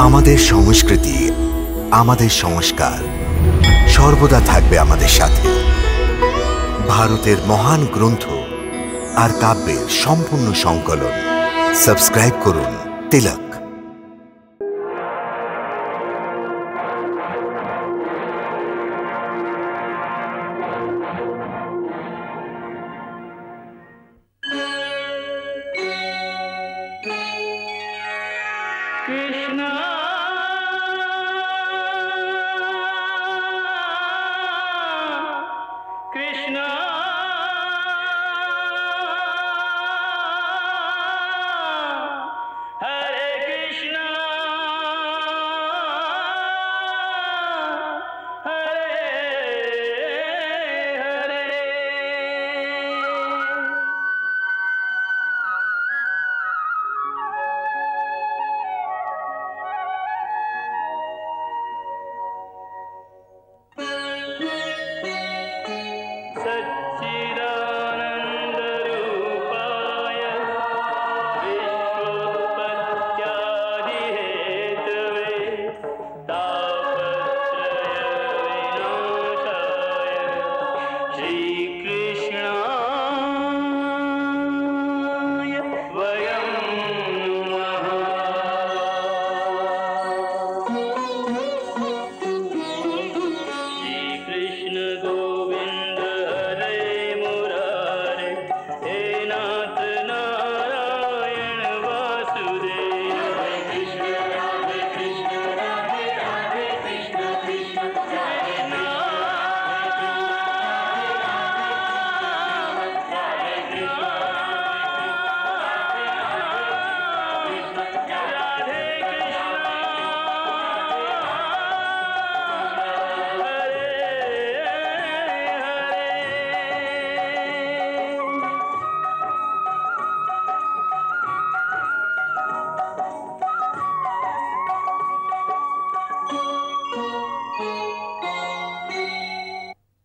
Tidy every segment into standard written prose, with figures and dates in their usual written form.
আমাদের সংস্কৃতি, আমাদের সংস্কার সর্বদা থাকবে আমাদের সাথে। ভারতের মহান গ্রন্থ আর কাব্যের সম্পূর্ণ সংকলন। সাবস্ক্রাইব করুন তিলক।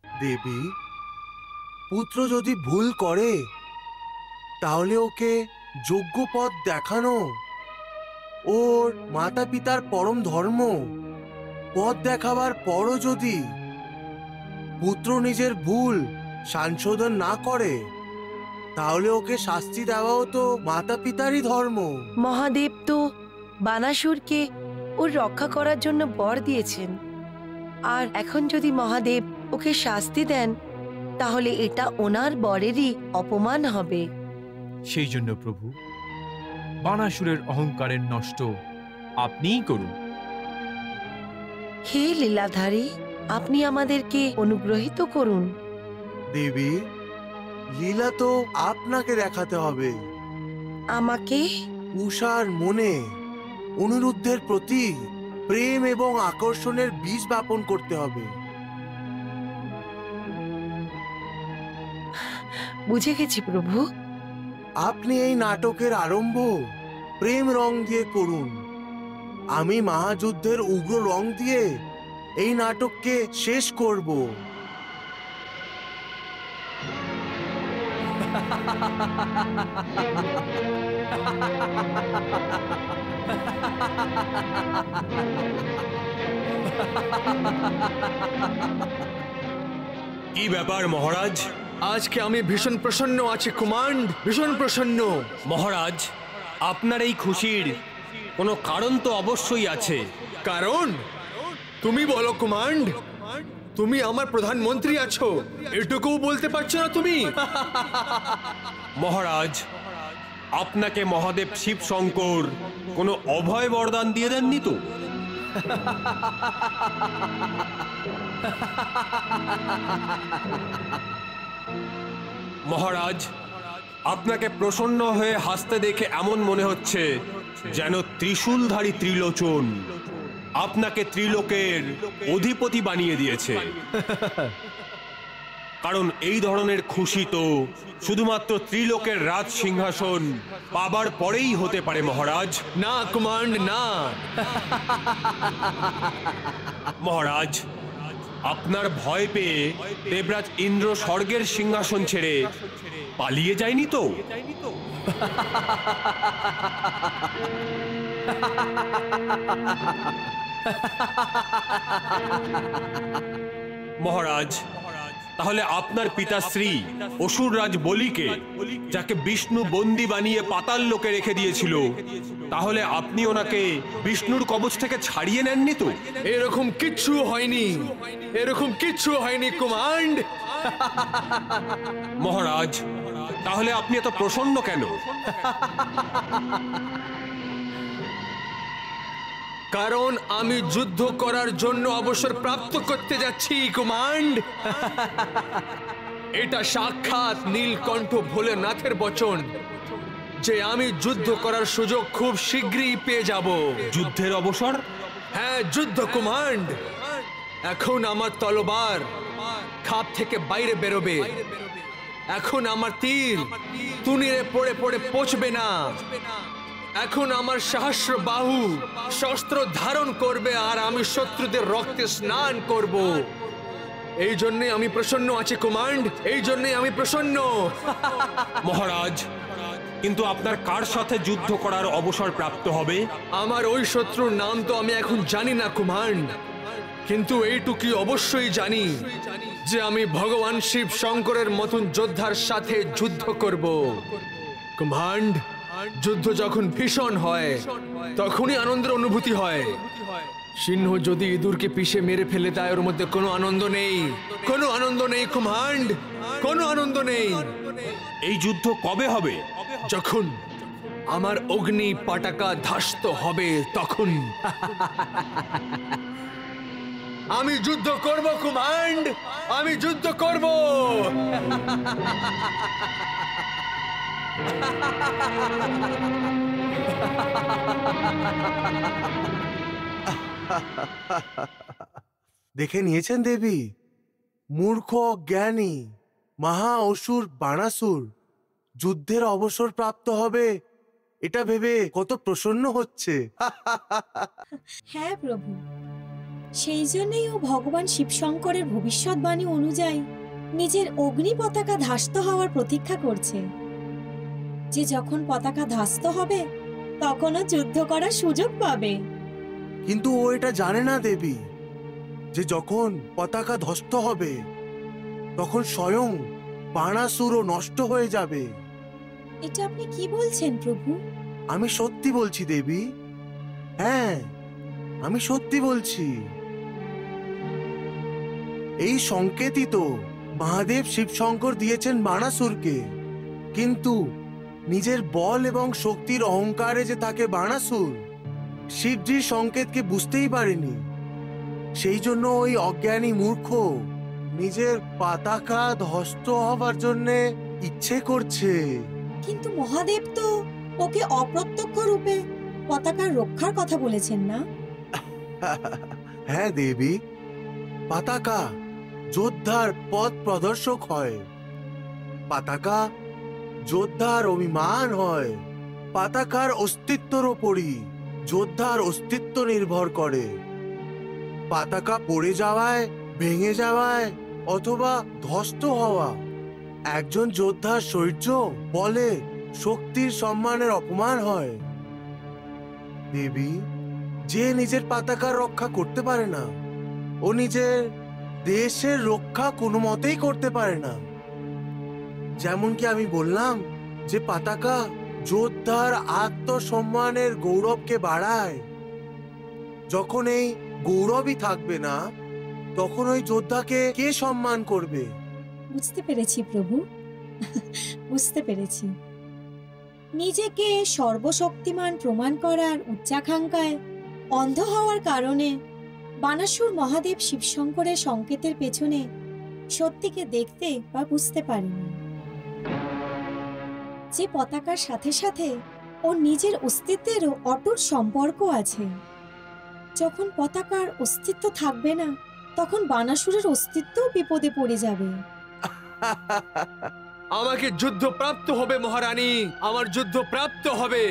দেবী, পুত্র যদি ভুল করে তাহলে ওকে যোগ্য পথ দেখানো ওর মাতা পিতার পরম ধর্ম। পথ দেখাবার পরও যদি পুত্র নিজের ভুল সংশোধন না করে তাহলে ওকে শাস্তি দেওয়াও তো মাতা পিতারই ধর্ম। মহাদেব তো বানাসুরকে ওর রক্ষা করার জন্য বর দিয়েছেন, আর এখন যদি মহাদেব ওকে শাস্তি দেন তাহলে এটা ওনার বরেরই অপমান হবে। সেই জন্য প্রভু, বানাসুরের অহংকারের নষ্ট আপনিই করুন। হে লীলাধারী, আপনি আমাদেরকে অনুগ্রহিত করুন। দেবী, লীলা তো আপনাকে দেখাতে হবে। আমাকে? উষার মনে অনিরুদ্ধের প্রতি প্রেম এবং আকর্ষণের বীজ বপন করতে হবে। বুঝে গেছি প্রভু। আপনি এই নাটকের আরম্ভ প্রেম রং দিয়ে করুন। আমি মহাযুদ্ধের উগ্র রং দিয়ে এই নাটককে শেষ করব। কি ব্যাপার মহারাজ? আজকে আমি ভীষণ প্রসন্ন আছি কমান্ড, ভীষণ প্রসন্ন। মহারাজ, আপনার এই খুশির কোনো কারণ তো অবশ্যই আছে। কারণ? তুমি বলো কমান্ড। তুমি আমার প্রধানমন্ত্রী আছো, এটুকুও বলতে পারছো না তুমি? মহারাজ, আপনাকে মহাদেব শিব শঙ্কর কোনো অভয় বরদান দিয়ে দেননি তো? মহারাজ, আপনাকে প্রসন্ন হয়ে হাসতে দেখে এমন মনে হচ্ছে যেন ত্রিশূলধারী ত্রিলোচন আপনাকে ত্রিলোকের অধিপতি বানিয়ে দিয়েছে। কারণ এই ধরনের খুশি তো শুধুমাত্র ত্রিলোকের রাজ সিংহাসন পাবার পরেই হতে পারে মহারাজ। না কমান্ড, না। মহারাজ, আপনার ভয় পেয়ে দেবরাজ ইন্দ্র স্বর্গের সিংহাসন ছেড়ে পালিয়ে যায়নি তো? মহারাজ, তাহলে আপনার পিতাশ্রী অসুররাজ বলিকে, যাকে বিষ্ণু বন্দী বানিয়ে পাতাল লোকে রেখে দিয়েছিল, তাহলে আপনি ওনাকে বিষ্ণুর কবচ থেকে ছাড়িয়ে নেননি তো? এরকম কিচ্ছু হয়নি, এরকম কিচ্ছু হয়নি কমান্ড। মহারাজ, তাহলে আপনি এত প্রসন্ন কেন? কারণ আমি যুদ্ধ করার জন্য অবসর প্রাপ্ত করতে যাচ্ছি কমান্ড। এটা সাক্ষাৎ নীলকণ্ঠ ভোলেনাথের বচন যে আমি যুদ্ধ করার সুযোগ খুব শীঘ্রই পেয়ে যাব। যুদ্ধের অবসর? হ্যাঁ, যুদ্ধ কমান্ড। এখন আমার তলোয়ার খাপ থেকে বাইরে বেরোবে, এখন আমার তীর তুনিরে পড়ে পড়ে পচবে না, এখন আমার সহস্র বাহু শস্ত্র ধারণ করবে আর আমি শত্রুদের রক্তে স্নান করব। এই জন্যে আমি প্রসন্ন আছি কমান্ড, এই জন্যে আমি প্রসন্ন। মহারাজ, কিন্তু আপনার কার সাথে যুদ্ধ করার অবসর প্রাপ্ত হবে? আমার ওই শত্রুর নাম তো আমি এখন জানি না কমান্ড, কিন্তু এইটুকুই অবশ্যই জানি যে আমি ভগবান শিব শঙ্করের মতন যোদ্ধার সাথে যুদ্ধ করব। কমান্ড, যুদ্ধ যখন ভীষণ হয় তখনই আনন্দের অনুভূতি হয়। সিংহ যদি ইঁদুরকে পিষে মেরে ফেলে দেয়, ওর মধ্যে কোনো আনন্দ নেই, কোনো আনন্দ নেই কমান্ড, কোনো আনন্দ নেই। এই যুদ্ধ কবে হবে? যখন আমার অগ্নি পতাকা ধ্বস্ত হবে তখন। আমি যুদ্ধ করব কমান্ড, আমি যুদ্ধ করব। দেখে নিয়েছেন দেবী, মূর্খ অজ্ঞানী মহা অসুর বানাসুর যুদ্ধের অবসর প্রাপ্ত হবে, এটা ভেবে কত প্রসন্ন হচ্ছে। হ্যাঁ প্রভু, সেই জন্যই ও ভগবান শিবশঙ্করের ভবিষ্যৎবাণী অনুযায়ী নিজের অগ্নি পতাকা ধ্বস্ত হওয়ার প্রতীক্ষা করছে, যে যখন পতাকা ধ্বস্ত হবে তখনও যুদ্ধ করার সুযোগ পাবে। কিন্তু ও এটা জানে না দেবী যে যখন পতাকা ধ্বস্ত হবে তখন স্বয়ং বানাসুরও নষ্ট হয়ে যাবে। এটা আপনি কি বলছেন প্রভু? আমি সত্যি বলছি দেবী, হ্যাঁ আমি সত্যি বলছি। এই সংকেতই তো মহাদেব শিবশঙ্কর দিয়েছেন বানাসুরকে, কিন্তু নিজের বল এবং শক্তির অহংকারে যে তাকে বানাসুর শিবজির সংকেতকে বুঝতেই পারেনি, সেই জন্য ওই অজ্ঞানী মূর্খ নিজের পতাকা ধ্বস্ত হবার জন্যে ইচ্ছে করছে। কিন্তু মহাদেব তো ওকে অপ্রত্যক্ষ রূপে পতাকার রক্ষার কথা বলেছেন না? হ্যাঁ দেবী, পতাকা যোদ্ধার পথ প্রদর্শক হয়, পতাকা যোদ্ধার অভিমান হয়, পতাকার অস্তিত্বের ওপরই যোদ্ধার অস্তিত্ব নির্ভর করে। পতাকা পড়ে যাওয়ায়, ভেঙে যাওয়ায় অথবা ধ্বস্ত হওয়া একজন যোদ্ধার শৌর্য, বলে, শক্তির সম্মানের অপমান হয়। দেবী, যে নিজের পতাকার রক্ষা করতে পারে না ও নিজের দেশের রক্ষা কোনো মতেই করতে পারে না। যেমন কি আমি বললাম যে পতাকা যোদ্ধার আত্মসম্মানের গৌরবকে বাড়ায়। যখন এই গৌরবই থাকবে না তখন ওই যোদ্ধাকে কে সম্মান করবে? বুঝতে পেরেছি প্রভু, বুঝতে পেরেছি। নিজেকে সর্বশক্তিমান প্রমাণ করার উচ্চাকাঙ্ক্ষায় অন্ধ হওয়ার কারণে বানাসুর মহাদেব শিবশঙ্করের সংকেতের পেছনে সত্যিকে দেখতে বা বুঝতে পারেনি যে পতাকার সাথে সাথে ওর নিজের অস্তিত্বেরও অটুট সম্পর্ক আছে। যখন পতাকার অস্তিত্ব থাকবে না তখন বানাসুরের অস্তিত্বও বিপদে পড়ে যাবে। আমাকে যুদ্ধ প্রাপ্ত হবে মহারানী, আমার যুদ্ধ প্রাপ্ত হবে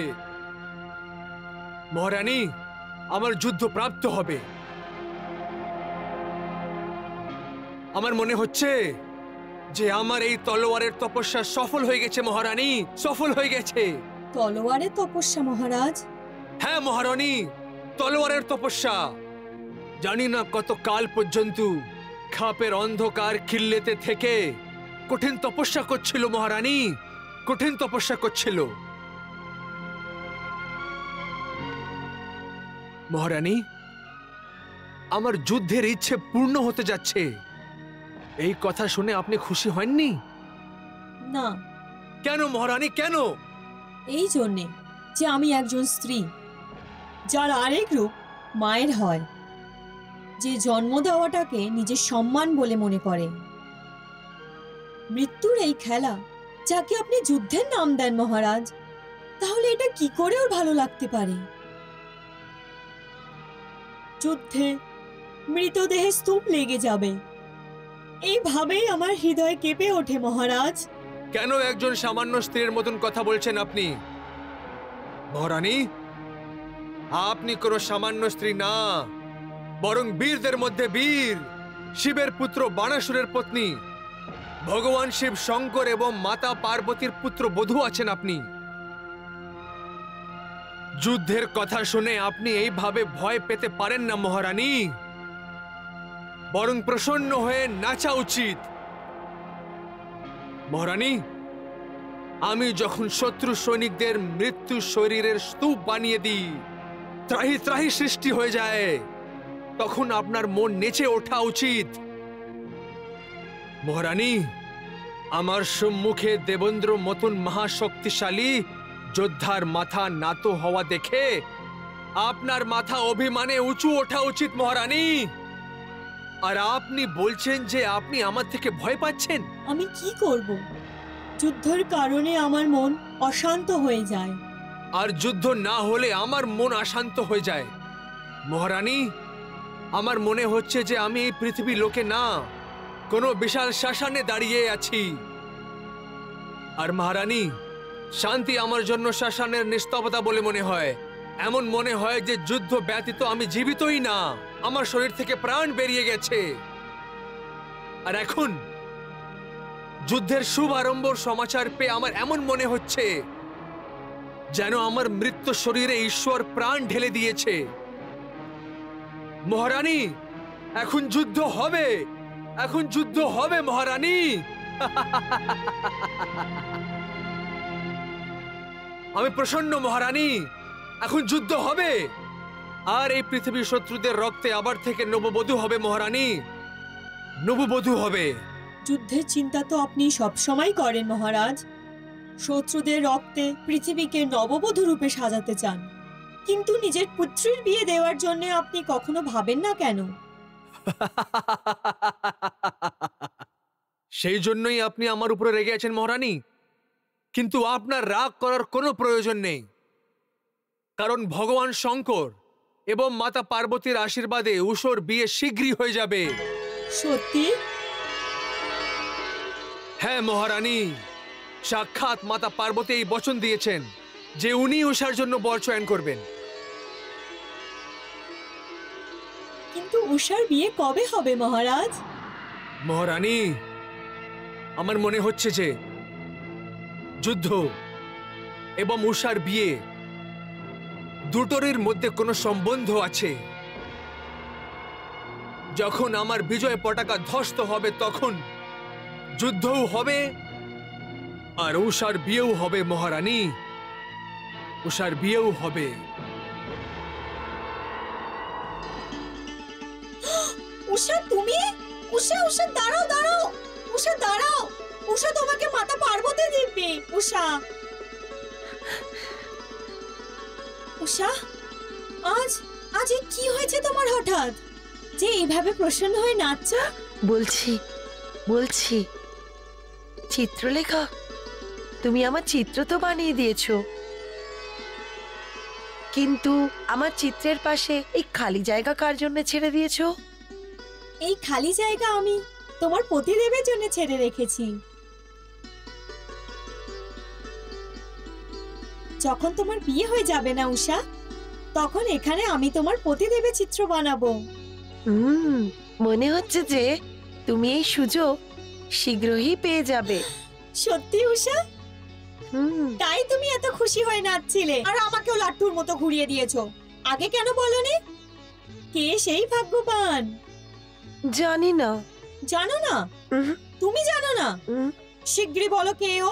মহারানী, আমার যুদ্ধ প্রাপ্ত হবে। আমার মনে হচ্ছে যে আমার এই তলোয়ারের তপস্যা সফল হয়ে গেছে মহারানী, সফল হয়ে গেছে। তলোয়ারের তপস্যা মহারাজ? হ্যাঁ মহারানী, তলোয়ারের তপস্যা। জানি না কত কাল পর্যন্ত খাপের অন্ধকার কিল্লেতে থেকে কঠিন তপস্যা করছিল মহারানী, কঠিন তপস্যা করছিল। মহারানী, আমার যুদ্ধের ইচ্ছে পূর্ণ হতে যাচ্ছে। এই কথা শুনে আপনি খুশি হননি? না। কেন মহারানী, কেন? এই জন্যে যে আমি একজন স্ত্রী, যার আরেক রূপ মায়ের হয়, যে জন্ম দেওয়াটাকে নিজের সম্মান বলে মনে করে। মৃত্যুর এই খেলা যাকে আপনি যুদ্ধের নাম দেন মহারাজ, তাহলে এটা কি করে ওর ভালো লাগতে পারে? যুদ্ধে মৃতদেহে স্তূপ লেগে যাবে, এইভাবেই আমার হৃদয় কেঁপে ওঠে মহারাজ। কেন একজন সামান্য স্ত্রীর মতন কথা বলছেন আপনি মহারানী? আপনি কোন সামান্য স্ত্রী না, বরং বীরদের মধ্যে বীর, শিবের পুত্র বানাসুরের পত্নী। ভগবান শিব শঙ্কর এবং মাতা পার্বতীর পুত্র বধূ আছেন আপনি। যুদ্ধের কথা শুনে আপনি এইভাবে ভয় পেতে পারেন না মহারানী, বরং প্রসন্ন হয়ে নাচা উচিত। মহারানী, আমি যখন শত্রু সৈনিকদের মৃত্যু শরীরের স্তূপ বানিয়ে দিই, ত্রাহি ত্রাহি সৃষ্টি হয়ে যায়, তখন আপনার মন নেচে ওঠা উচিত। মহারানী, আমার সম্মুখে দেবেন্দ্র মতন মহাশক্তিশালী যোদ্ধার মাথা নত হওয়া দেখে আপনার মাথা অভিমানে উঁচু ওঠা উচিত মহারানী। আর আপনি বলছেন যে আপনি আমার থেকে ভয় পাচ্ছেন। আমি কি করব? যুদ্ধের কারণে আমার মন অশান্ত হয়ে যায়। আর যুদ্ধ না হলে আমার মন অশান্ত হয়ে যায় মহারানী। আমার মনে হচ্ছে যে আমি এই পৃথিবী লোকে না, কোনো বিশাল শ্মশানে দাঁড়িয়ে আছি। আর মহারানী, শান্তি আমার জন্য শ্মশানের নিস্তবতা বলে মনে হয়। এমন মনে হয় যে যুদ্ধ ব্যতীত আমি জীবিতই না, আমার শরীর থেকে প্রাণ বেরিয়ে গেছে। আর এখন যুদ্ধের শুভ আরম্ভর সমাচার পেয়ে আমার এমন মনে হচ্ছে যেন আমার মৃত্যু শরীরে ঈশ্বর প্রাণ ঢেলে দিয়েছে। মহারানী, এখন যুদ্ধ হবে, এখন যুদ্ধ হবে মহারানী। আমি প্রসন্ন মহারানী, এখন যুদ্ধ হবে। আর এই পৃথিবীর শত্রুদের রক্তে আবার থেকে নববধূ হবে মহারানী, নববধূ হবে। যুদ্ধের চিন্তা তো আপনি সবসময় করেন মহারাজ। শত্রুদের রক্তে পৃথিবীকে নববধূ রূপে সাজাতে চান, কিন্তু নিজের পুত্রীর বিয়ে দেওয়ার জন্য আপনি কখনো ভাবেন না কেন? সেই জন্যই আপনি আমার উপরে রেগে আছেন মহারানী। কিন্তু আপনার রাগ করার কোনো প্রয়োজন নেই, কারণ ভগবান শঙ্কর এবং মাতা পার্বতীর আশীর্বাদে উষোর বিয়ে শীঘ্রই হয়ে যাবে। সত্যি? হ্যাঁ মহারানী, সাক্ষাৎ মাতা পার্বতী এই বচন দিয়েছেন যে উনি উষার জন্য বর চয়ন করবেন। কিন্তু উষার বিয়ে কবে হবে মহারাজ? মহারানী, আমার মনে হচ্ছে যে যুদ্ধ এবং উষার বিয়ে দুটোর মধ্যে কোনো সম্বন্ধ আছে। যখন আমার বিজয় পতাকা ধ্বস্ত হবে তখন যুদ্ধও হবে আর উষার বিয়েও হবে মহারানী, উষার বিয়েও হবে। উষা, তুমি? উষা, উষা দাঁড়াও, দাঁড়াও, উষা দাঁড়াও। উষা তোমাকে মাতা পার্বতী দিব্যি। উষা, উষা, আজ আজ কি হয়েছে তোমার হঠাৎ যে এইভাবে প্রসন্ন হয়ে নাচছো? বলছি চিত্রলেখা, তুমি আমার চিত্র তো বানিয়ে দিয়েছো, কিন্তু আমার চিত্রের পাশে এই খালি জায়গা কার জন্য ছেড়ে দিয়েছো? এই খালি জায়গা আমি তোমার পতিদেবের জন্য ছেড়ে রেখেছি। যখন তোমার বিয়ে হয়ে যাবে না উষা, তখন এখানে আমি তোমার পতিদেবের চিত্র বানাবো। মনে হচ্ছে যে তুমি এই সুযোগ শীঘ্রই পেয়ে যাবে। সত্যি উষা? তাই তুমি এত খুশি হয়ে নাচছিলে আর আমাকেও লাট্টুর মতো ঘুরিয়ে দিয়েছো। আগে কেন বলনি? কে সেই ভাগ্যবান? জানি না। জানো না? উহুম, তুমি জানো না? উহুম। শিগগিরই বলো কে ও।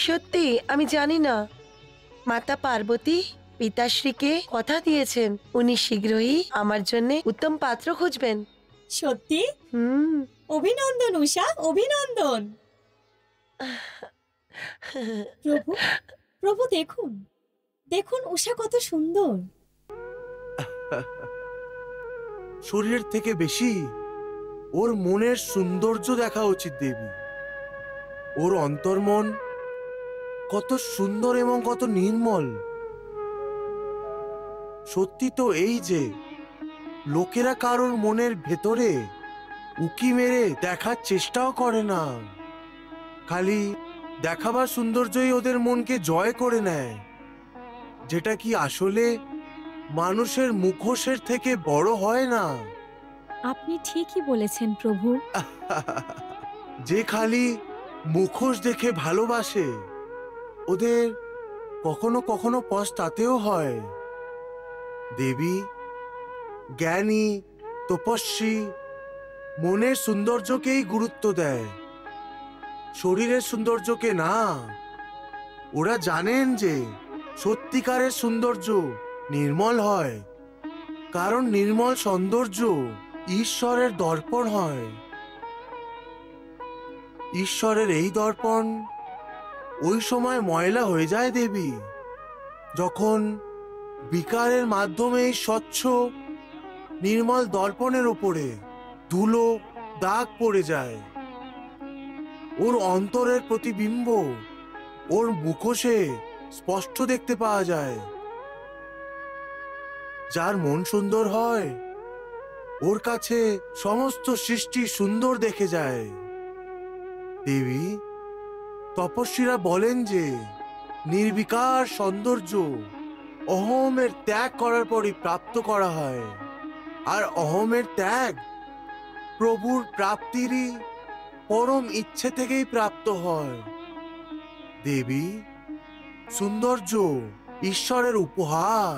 সত্যি আমি জানি না। মাতা পার্বতী পিতাশ্রীকে কথা দিয়েছেন উনি শীঘ্রই আমার জন্য উত্তম পাত্র খুঁজবেন। সত্যি? হুম। অভিনন্দন উষা, অভিনন্দন। প্রভু, প্রভু দেখুন, দেখুন উষা কত সুন্দর। শরীরের থেকে বেশি ওর মনের সৌন্দর্য দেখা উচিত দেবী। ওর অন্তর্মন কত সুন্দর এবং কত নির্মল। সত্যি তো এই যে লোকেরা কারোর মনের ভেতরে উকি মেরে দেখার চেষ্টাও করে না, খালি দেখাবার সৌন্দর্যই ওদের মনকে জয় করে নেয়, যেটা কি আসলে মানুষের মুখোশের থেকে বড় হয় না। আপনি ঠিকই বলেছেন প্রভু। যে খালি মুখোশ দেখে ভালোবাসে ওদের কখনো কখনো পস্তাতেও হয়। দেবী জ্ঞানী তপস্বী মনের সৌন্দর্যকেই গুরুত্ব দেয়, শরীরের সৌন্দর্যকে না। ওরা জানেন যে সত্যিকারের সৌন্দর্য নির্মল হয়, কারণ নির্মল সৌন্দর্য ঈশ্বরের দর্পণ হয়। ঈশ্বরের এই দর্পণ ওই সময় ময়লা হয়ে যায় দেবী, যখন বিকারের মাধ্যমে এই স্বচ্ছ নির্মল দর্পণের উপরে ধুলো দাগ পড়ে যায়। ওর অন্তরের প্রতিবিম্ব ওর মুখোশে স্পষ্ট দেখতে পাওয়া যায়। যার মন সুন্দর হয় ওর কাছে সমস্ত সৃষ্টি সুন্দর দেখে যায়। দেবী তপস্বীরা বলেন যে নির্বিকার সৌন্দর্য অহমের ত্যাগ করার পরই প্রাপ্ত করা হয়, আর অহমের ত্যাগ প্রভুর প্রাপ্তিরই পরম ইচ্ছে থেকেই প্রাপ্ত হয়। দেবী সৌন্দর্য ঈশ্বরের উপহার,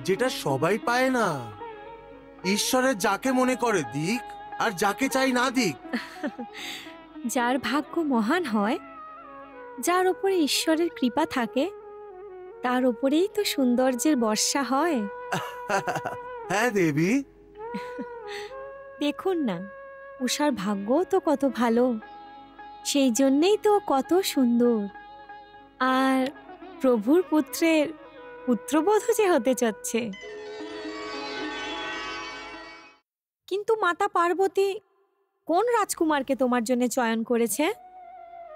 যেটা সবাই পায় না। ঈশ্বরের যাকে মনে করে দিক আর যাকে চাই না দিক। যার ভাগ্য মহান হয়, যার উপরে ঈশ্বরের কৃপা থাকে, তার উপরেই তো সৌন্দর্যের বর্ষা হয়। হ্যাঁ দেবী। দেখুন না, উষার ভাগ্যও তো কত ভালো, সেই জন্যেই তো কত সুন্দর। আর প্রভুর পুত্রের পুত্রবধূ যে হতে চাচ্ছে। কিন্তু মাতা পার্বতী কোন রাজকুমারকে তোমার জন্য চয়ন করেছে?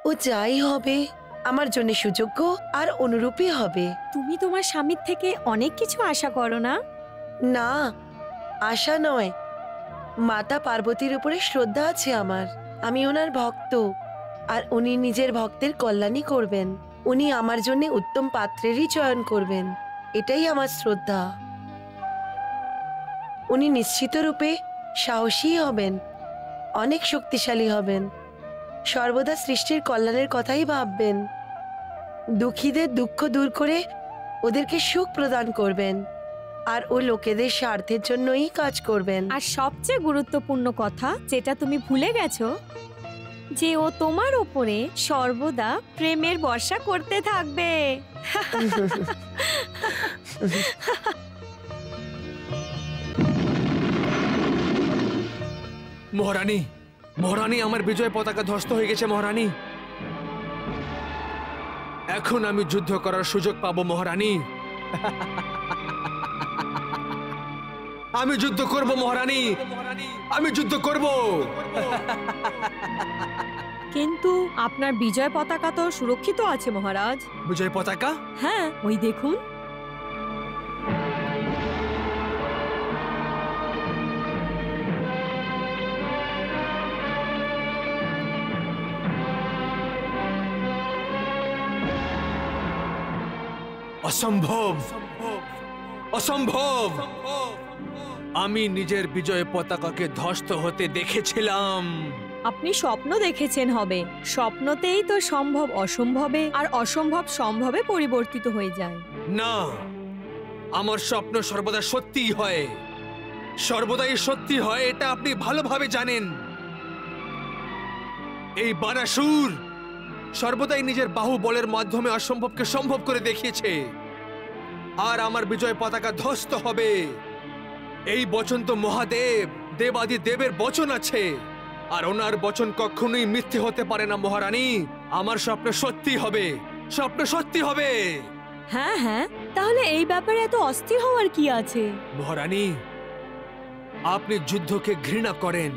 ও যাই হবে আমার জন্য সুযোগ্য আর অনুরূপী হবে। তুমি তোমার স্বামীর থেকে অনেক কিছু আশা করো না? না, আশা নয়, মাতা পার্বতীর উপরে শ্রদ্ধা আছে আমার। আমি ওনার ভক্ত, আর উনি নিজের ভক্তের কল্যাণই করবেন। উনি আমার জন্য উত্তম পাত্রেরই চয়ন করবেন, এটাই আমার শ্রদ্ধা। উনি নিশ্চিত রূপে সাহসী হবেন, অনেক শক্তিশালী হবেন, সর্বদা সৃষ্টির কল্যাণের কথাই ভাববেন, দুঃখীদের দুঃখ দূর করে ওদেরকে সুখ প্রদান করবেন, আর ও লোকেদের স্বার্থের জন্যই কাজ করবেন। আর সবচেয়ে গুরুত্বপূর্ণ কথা যেটা তুমি ভুলে গেছো, যে ও তোমার উপরে সর্বদা প্রেমের বর্ষা করতে থাকবে। মহারানী, মহারানী, আমার বিজয় পতাকা ধ্বস্ত হয়ে গেছে মহারানী। এখন আমি যুদ্ধ করার সুযোগ পাবো মহারানী। আমি যুদ্ধ করব মহারানী, আমি যুদ্ধ করব। কিন্তু আপনার বিজয় পতাকা তো সুরক্ষিত আছে মহারাজ। বিজয় পতাকা? হ্যাঁ, ওই দেখুন। অসম্ভব, অসম্ভব। আমি নিজের বিজয় পতাকাকে ধ্বস্ত হতে দেখেছিলাম। আপনি স্বপ্ন দেখেছেন হবে, স্বপ্নতেই তো সম্ভব অসম্ভবে আর অসম্ভব সম্ভবে পরিবর্তিত হয়ে যায়। না, আমার স্বপ্ন সর্বদা সত্যিই হয়, সর্বদাই সত্যি হয়, এটা আপনি ভালোভাবে জানেন। এই বানাসুর সর্বদাই নিজের বাহুবলের মাধ্যমে অসম্ভবকে সম্ভব করে দেখিয়েছে, আর আমার বিজয় পতাকা ধ্বস্ত হবে। এই বচন তো মহাদেব দেবাদি দেবের বচন আছে, আর ওনার বচন কখনোই মিথ্যে হতে পারে না মহারানী। আমার স্বপ্ন সত্যি হবে, স্বপ্ন সত্যি হবে। হ্যাঁ হ্যাঁ, তাহলে এই ব্যাপারে এত অস্থির হওয়ার কি আছে? মহারানী, আপনি যুদ্ধকে ঘৃণা করেন,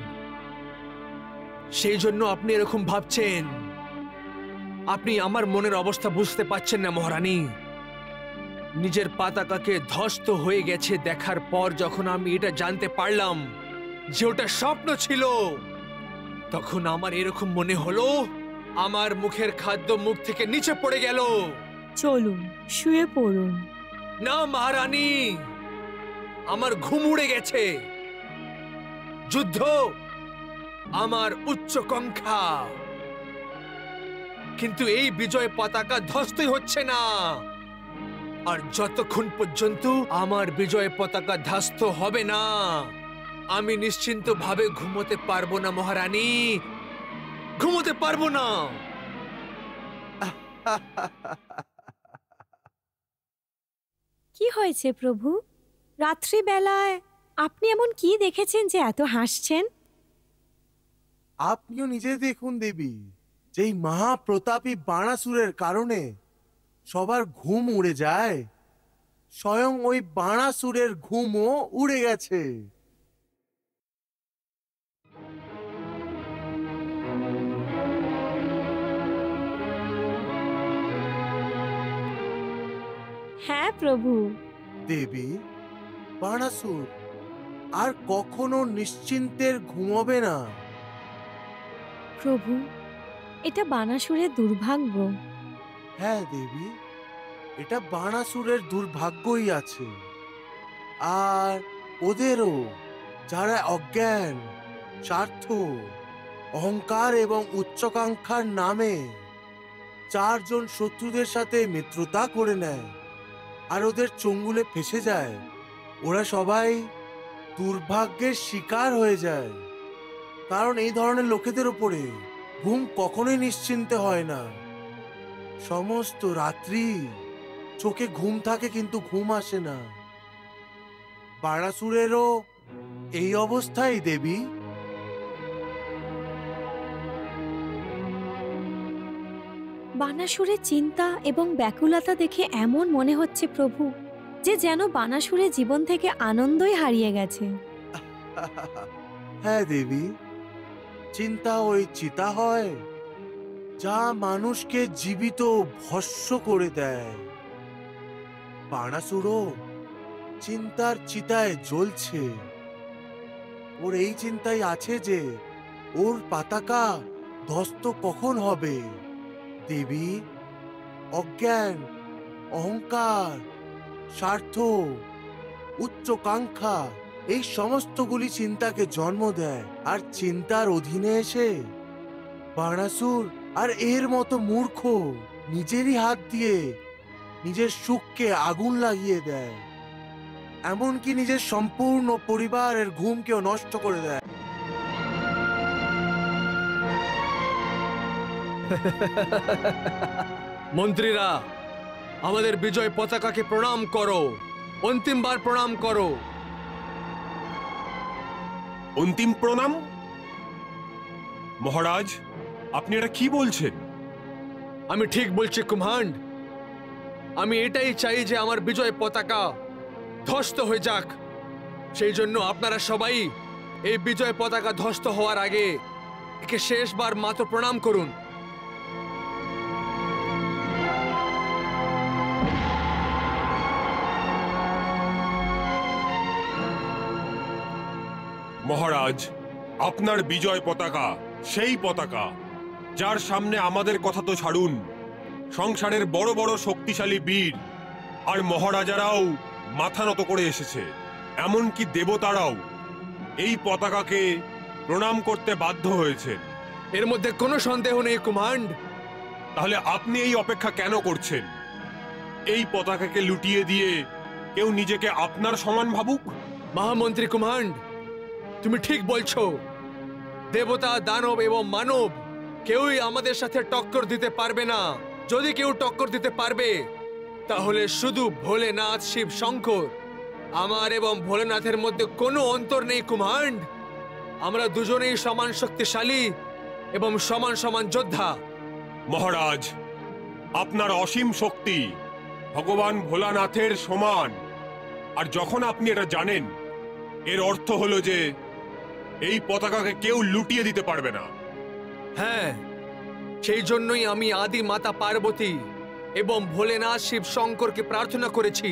সেই জন্য আপনি এরকম ভাবছেন। আপনি আমার মনের অবস্থা বুঝতে পারছেন না মহারানী। নিজের পতাকাকে ধ্বস্ত হয়ে গেছে দেখার পর যখন আমি এটা জানতে পারলাম যে ওটা স্বপ্ন ছিল, তখন আমার এরকম মনে হলো আমার মুখের খাদ্য মুখ থেকে নিচে পড়ে গেল। চলুন শুয়ে পড়ুন। না মহারানী, আমার ঘুম উড়ে গেছে। যুদ্ধ আমার উচ্চাকাঙ্ক্ষা, কিন্তু এই বিজয় পতাকা ধ্বস্তই হচ্ছে না। আর যতক্ষণ পর্যন্ত আমার বিজয় পতাকা ধ্বস্ত হবে না, আমি নিশ্চিন্ত ভাবে ঘুমোতে পারবো না মহারানী, ঘুমোতে পারবো না। কি হয়েছে প্রভু? রাত্রিবেলায় আপনি এমন কি দেখেছেন যে এত হাসছেন? আপনিও নিজে দেখুন দেবী, যেই মহাপ্রতাপী বাণাসুরের কারণে সবার ঘুম উড়ে যায়, স্বয়ং ওই বাণাসুরের ঘুমও উড়ে গেছে। হ্যাঁ প্রভু। দেবী, বাণাসুর আর কখনো নিশ্চিন্তের ঘুমোবে না। প্রভু, এটা বানাসুরের দুর্ভাগ্য। হ্যাঁ দেবী, এটা বাণাসুরের দুর্ভাগ্যই আছে। আর ওদেরও, যারা অজ্ঞান, স্বার্থ, অহংকার এবং উচ্চাকাঙ্ক্ষার নামে চারজন শত্রুদের সাথে মিত্রতা করে নেয় আর ওদের চঙ্গুলে ফেসে যায়, ওরা সবাই দুর্ভাগ্যের শিকার হয়ে যায়। কারণ এই ধরনের লোকেদের ওপরে ঘুম কখনোই নিশ্চিন্তে হয় না। সমস্ত রাত্রি চোখে ঘুম থাকে কিন্তু ঘুম আসে না। বাণাসুরেরও এই অবস্থাই দেবী। বানাসুরের চিন্তা এবং ব্যাকুলতা দেখে এমন মনে হচ্ছে প্রভু যে যেন বানাসুরের জীবন থেকে আনন্দই হারিয়ে গেছে। হ্যাঁ দেবী, চিন্তা ওই চিতা হয় যা মানুষকে জীবিত ভস্ম করে দেয়। বাণাসুরও চিন্তার চিতায় জ্বলছে। ওর এই চিন্তাই আছে যে ওর পতাকা ধ্বস্ত কখন হবে। দেবী, অজ্ঞান, অহংকার, স্বার্থ, উচ্চাকাঙ্ক্ষা এই সমস্তগুলি চিন্তাকে জন্ম দেয়, আর চিন্তার অধীনে এসে বাণাসুর আর এর মতো মূর্খ নিজেরই হাত দিয়ে নিজের সুখকে আগুন লাগিয়ে দেয়, এমনকি নিজের সম্পূর্ণ পরিবারের ঘুমকেও নষ্ট করে দেয়। মন্ত্রীরা, আমাদের বিজয় পতাকাকে প্রণাম করো, অন্তিমবার প্রণাম করো। অন্তিম প্রণাম? মহারাজ, আপনি এটা কি বলছেন? আমি ঠিক বলছি কুমহান্ড। আমি এটাই চাই যে আমার বিজয় পতাকা ধ্বস্ত হয়ে যাক। সেই জন্য আপনারা সবাই এই বিজয় পতাকা ধ্বস্ত হওয়ার আগে একে শেষবার মাত্র প্রণাম করুন। মহারাজ, আপনার বিজয় পতাকা সেই পতাকা যার সামনে আমাদের কথা তো ছাড়ুন, সংসারের বড় বড় শক্তিশালী বীর আর মহারাজারাও মাথা নত করে এসেছে, এমনকি দেবতারাও এই পতাকাকে প্রণাম করতে বাধ্য হয়েছে। এর মধ্যে কোনো সন্দেহ নেই কুমান্ড। তাহলে আপনি এই অপেক্ষা কেন করছেন? এই পতাকাকে লুটিয়ে দিয়ে কেউ নিজেকে আপনার সমান ভাবুক। মহামন্ত্রী কুমান্ড, তুমি ঠিক বলছো। দেবতা, দানব এবং মানব কেউই আমাদের সাথে টক্কর দিতে পারবে না। যদি কেউ টক্কর দিতে পারবে তাহলে শুধু ভোলেনাথ শিব শঙ্কর। আমার এবং ভোলেনাথের মধ্যে কোনো অন্তর নেই কুমান্ড। আমরা দুজনেই সমান শক্তিশালী এবং সমান সমান যোদ্ধা। মহারাজ, আপনার অসীম শক্তি ভগবান ভোলানাথের সমান। আর যখন আপনি এটা জানেন, এর অর্থ হলো যে এই পতাকাকে কেউ লুটিয়ে দিতে পারবে না। হ্যাঁ, সেই জন্যই আমি আদি মাতা পার্বতী এবং ভোলেনাথ শিব শঙ্করকে প্রার্থনা করেছি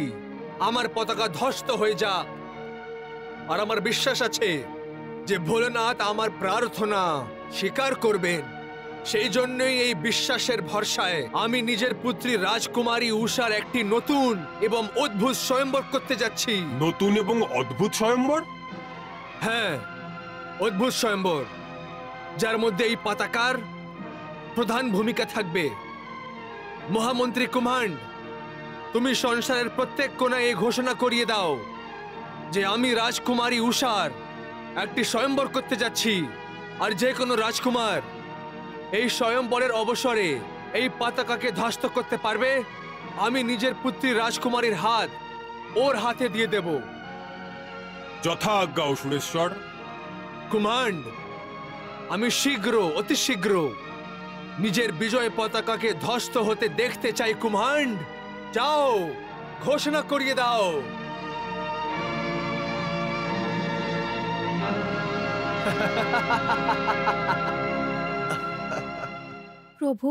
আমার পতাকা ধ্বস্ত হয়ে যাক। আর আমার বিশ্বাস আছে যে ভোলেনাথ আমার প্রার্থনা স্বীকার করবেন। সেই জন্যই এই বিশ্বাসের ভরসায় আমি নিজের পুত্রী রাজকুমারী উষার একটি নতুন এবং অদ্ভুত স্বয়ম্বর করতে যাচ্ছি। নতুন এবং অদ্ভুত স্বয়ম্বর? হ্যাঁ, অদ্ভুত স্বয়ম্বর, যার মধ্যে এই পতাকার প্রধান ভূমিকা থাকবে। মহামন্ত্রী কুমান্ড, তুমি সংসারের প্রত্যেক কোণায় এই ঘোষণা করিয়ে দাও যে আমি রাজকুমারী উষার একটি স্বয়ম্বর করতে যাচ্ছি। আর যে কোনো রাজকুমার এই স্বয়ম্বরের অবসরে এই পতাকাকে ধ্বস্ত করতে পারবে, আমি নিজের পুত্রী রাজকুমারীর হাত ওর হাতে দিয়ে দেব। যথা আজ্ঞা অসুরেশ্বর। কুমান্ড, আমি শীঘ্র, অতি শীঘ্র নিজের বিজয় পতাকাকে ধ্বস্ত হতে দেখতে চাই। কুমান্ড, যাও, ঘোষণা করিয়ে দাও। প্রভু,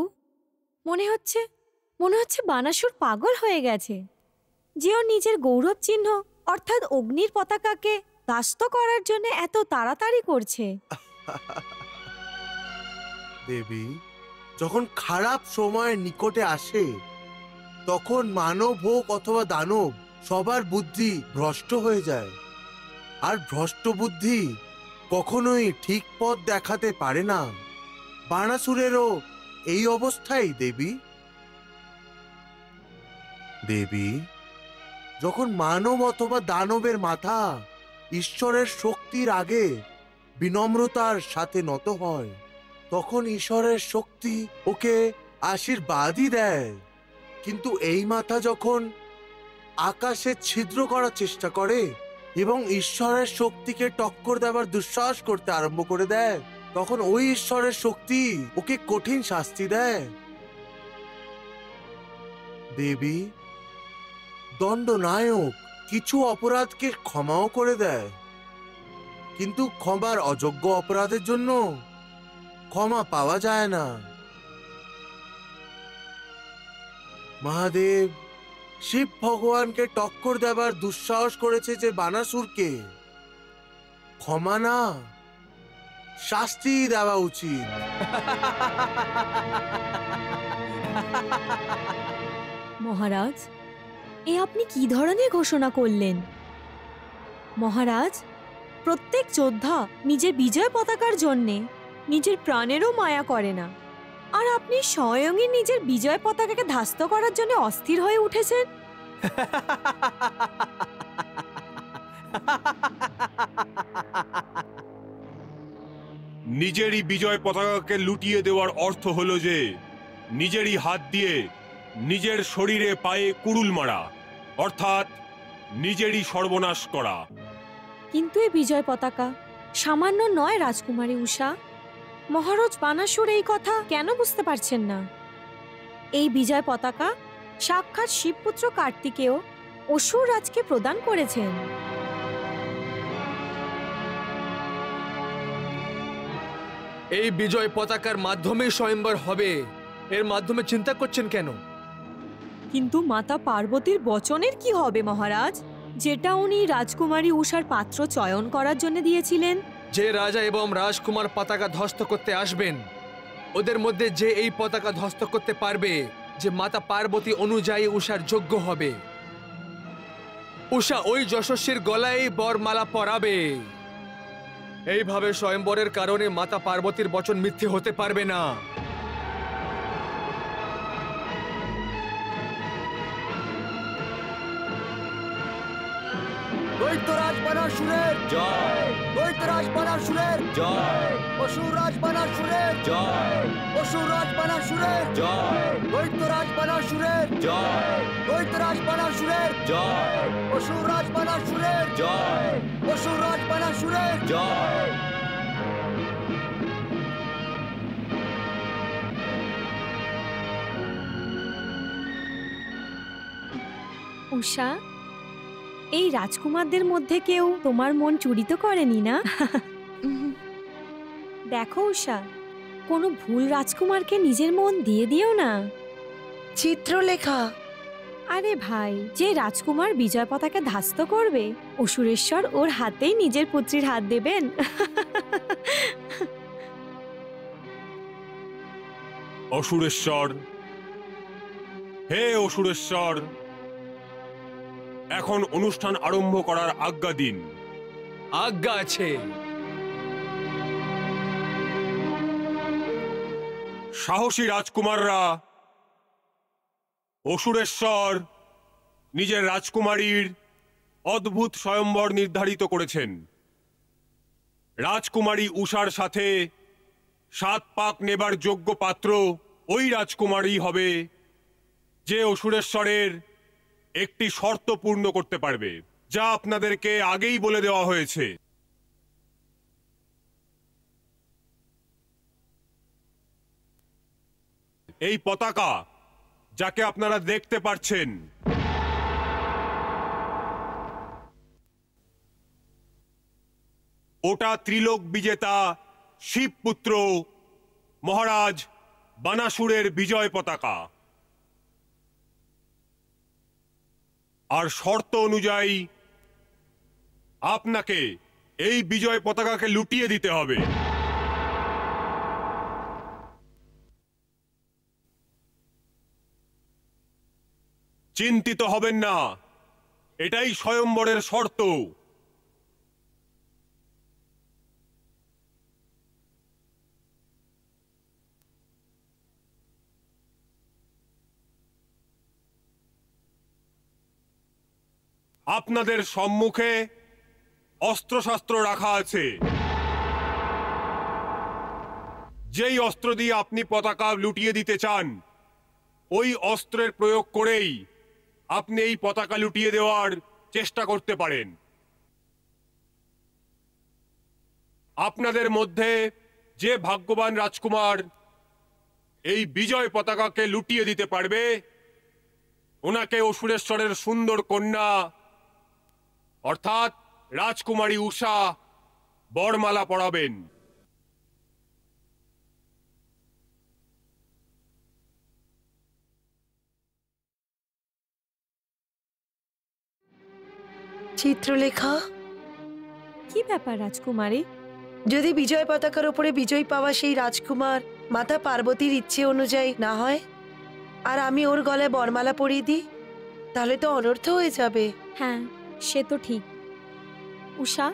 মনে হচ্ছে বানাসুর পাগল হয়ে গেছে, যে ও নিজের গৌরব চিহ্ন অর্থাৎ অগ্নির পতাকাকে ধ্বস্ত করার জন্য এত তাড়াতাড়ি করছে। দেবী, যখন খারাপ সময় নিকটে আসে তখন মানব হোক অথবা দানব, সবার বুদ্ধি ভ্রষ্ট হয়ে যায়। আর ভ্রষ্ট বুদ্ধি কখনোই ঠিক পথ দেখাতে পারে না। বানাসুরেরও এই অবস্থাই দেবী। দেবী, যখন মানব অথবা দানবের মাথা ঈশ্বরের শক্তির আগে বিনম্রতার সাথে নত হয়, তখন ঈশ্বরের শক্তি ওকে আশীর্বাদই দেয়। কিন্তু এই মাথা যখন আকাশে ছিদ্র করার চেষ্টা করে এবং ঈশ্বরের শক্তিকে টক্কর দেওয়ার দুঃসাহস করতে আরম্ভ করে দেয়, তখন ওই ঈশ্বরের শক্তি ওকে কঠিন শাস্তি দেয়। দেবী, দণ্ডনায়ক কিছু অপরাধকে ক্ষমাও করে দেয়, কিন্তু ক্ষমার অযোগ্য অপরাধের জন্য ক্ষমা পাওয়া যায় না। মহাদেব শিব ভগবানকে টক্কর দেবার দুঃসাহস করেছে যে বানাসুরকে ক্ষমা না, শাস্তি দেওয়া উচিত। মহারাজ, এ আপনি কি ধরনের ঘোষণা করলেন? মহারাজ, প্রত্যেক যোদ্ধা নিজের বিজয় পতাকার জন্যে নিজের প্রাণেরও মায়া করে না, আর আপনি স্বয়ংই নিজের বিজয় পতাকাকে ধ্বস্ত করার জন্য অস্থির হয়ে উঠেছেন। নিজেরই বিজয় পতাকাকে লুটিয়ে দেওয়ার অর্থ হলো যে নিজেরই হাত দিয়ে নিজের শরীরে পায়ে কুড়ুল মারা, অর্থাৎ নিজেরই সর্বনাশ করা। কিন্তু এই বিজয় পতাকা সামান্য নয় রাজকুমারী উষা। মহারাজ বানাসুর এই কথা কেন বুঝতে পারছেন না? এই বিজয় পতাকা সাক্ষাৎ শিবপুত্র কার্তিকেয় অসুর রাজকে প্রদান করেছেন। এই বিজয় পতাকার মাধ্যমে স্বয়ম্বর হবে, এর মাধ্যমে চিন্তা করছেন কেন? কিন্তু মাতা পার্বতীর বচনের কি হবে মহারাজ, যেটা উনি রাজকুমারী উষার পাত্র চয়ন করার জন্য দিয়েছিলেন? যে রাজা এবং রাজকুমার পতাকা ধ্বস্ত করতে আসবেন, ওদের মধ্যে যে এই পতাকা ধ্বস্ত করতে পারবে, যে মাতা পার্বতী অনুযায়ী উষার যোগ্য হবে, উষা ওই যশস্বীর গলায় বরমালা পরাবে। এইভাবে স্বয়ম্বরের কারণে মাতা পার্বতীর বচন মিথ্যে হতে পারবে না। দৈত্যরাজ বানাসুরের জয়, দৈত্যরাজ বানাসুরের জয়, অসুররাজ বানাসুরের জয়, অসুররাজ বানাসুরের জয়, দৈত্যরাজ বানাসুরের জয়, দৈত্যরাজ বানাসুরের জয়, অসুররাজ বানাসুরের জয়, অসুররাজ বানাসুরের জয়। উষা, এই রাজকুমারদের মধ্যে কেউ তোমার মন চুরি তো করেনি না? দেখো উষা, কোনো ভুল রাজকুমারকে নিজের মন দিয়ে দিও না। চিত্রলেখা, আরে ভাই, যে রাজকুমার বিজয় পতাকা ধাস্ত করবে, অসুরেশ্বর ওর হাতেই নিজের পুত্রীর হাত দেবেন। অসুরেশ্বর, হে অসুরেশ্বর, এখন অনুষ্ঠান আরম্ভ করার আজ্ঞা দিন। আজ্ঞা আছে। সাহসী রাজকুমাররা অসুরেশ্বর নিজের রাজকুমারীর অদ্ভুত স্বয়ম্বর নির্ধারিত করেছেন। রাজকুমারী উষার সাথে 7 পাক নেবার যোগ্য পাত্র ওই রাজকুমারী হবে যে অসুরেশ্বরের একটি শর্ত পূর্ণ করতে পারবে, যা আপনাদেরকে আগেই বলে দেওয়া হয়েছে। এই পতাকা যাকে আপনারা দেখতে পাচ্ছেন, ওটা ত্রিলোক বিজেতা শিবপুত্র মহারাজ বানাসুরের বিজয় পতাকা। আর শর্ত অনুযায়ী আপনাকে এই বিজয় পতাকাকে লুটিয়ে দিতে হবে। চিন্তিত হবেন না, এটাই স্বয়ম্বরের শর্ত। আপনাদের সম্মুখে অস্ত্রশস্ত্র রাখা আছে। যেই অস্ত্র দিয়ে আপনি পতাকা লুটিয়ে দিতে চান, ওই অস্ত্রের প্রয়োগ করেই আপনি এই পতাকা লুটিয়ে দেওয়ার চেষ্টা করতে পারেন। আপনাদের মধ্যে যে ভাগ্যবান রাজকুমার এই বিজয় পতাকাকে লুটিয়ে দিতে পারবে, ওনাকে অসুরেশ্বরের সুন্দর কন্যা অর্থাৎ রাজকুমারী উষা বরমালা পরাবেন। চিত্রলেখা, কি ব্যাপার রাজকুমারী? যদি বিজয় পতাকার উপরে বিজয় পাওয়া সেই রাজকুমার মাতা পার্বতীর ইচ্ছে অনুযায়ী না হয়, আর আমি ওর গলায় বরমালা পরিয়ে দিই, তাহলে তো অনর্থ হয়ে যাবে। হ্যাঁ, সে তো ঠিক। উষা,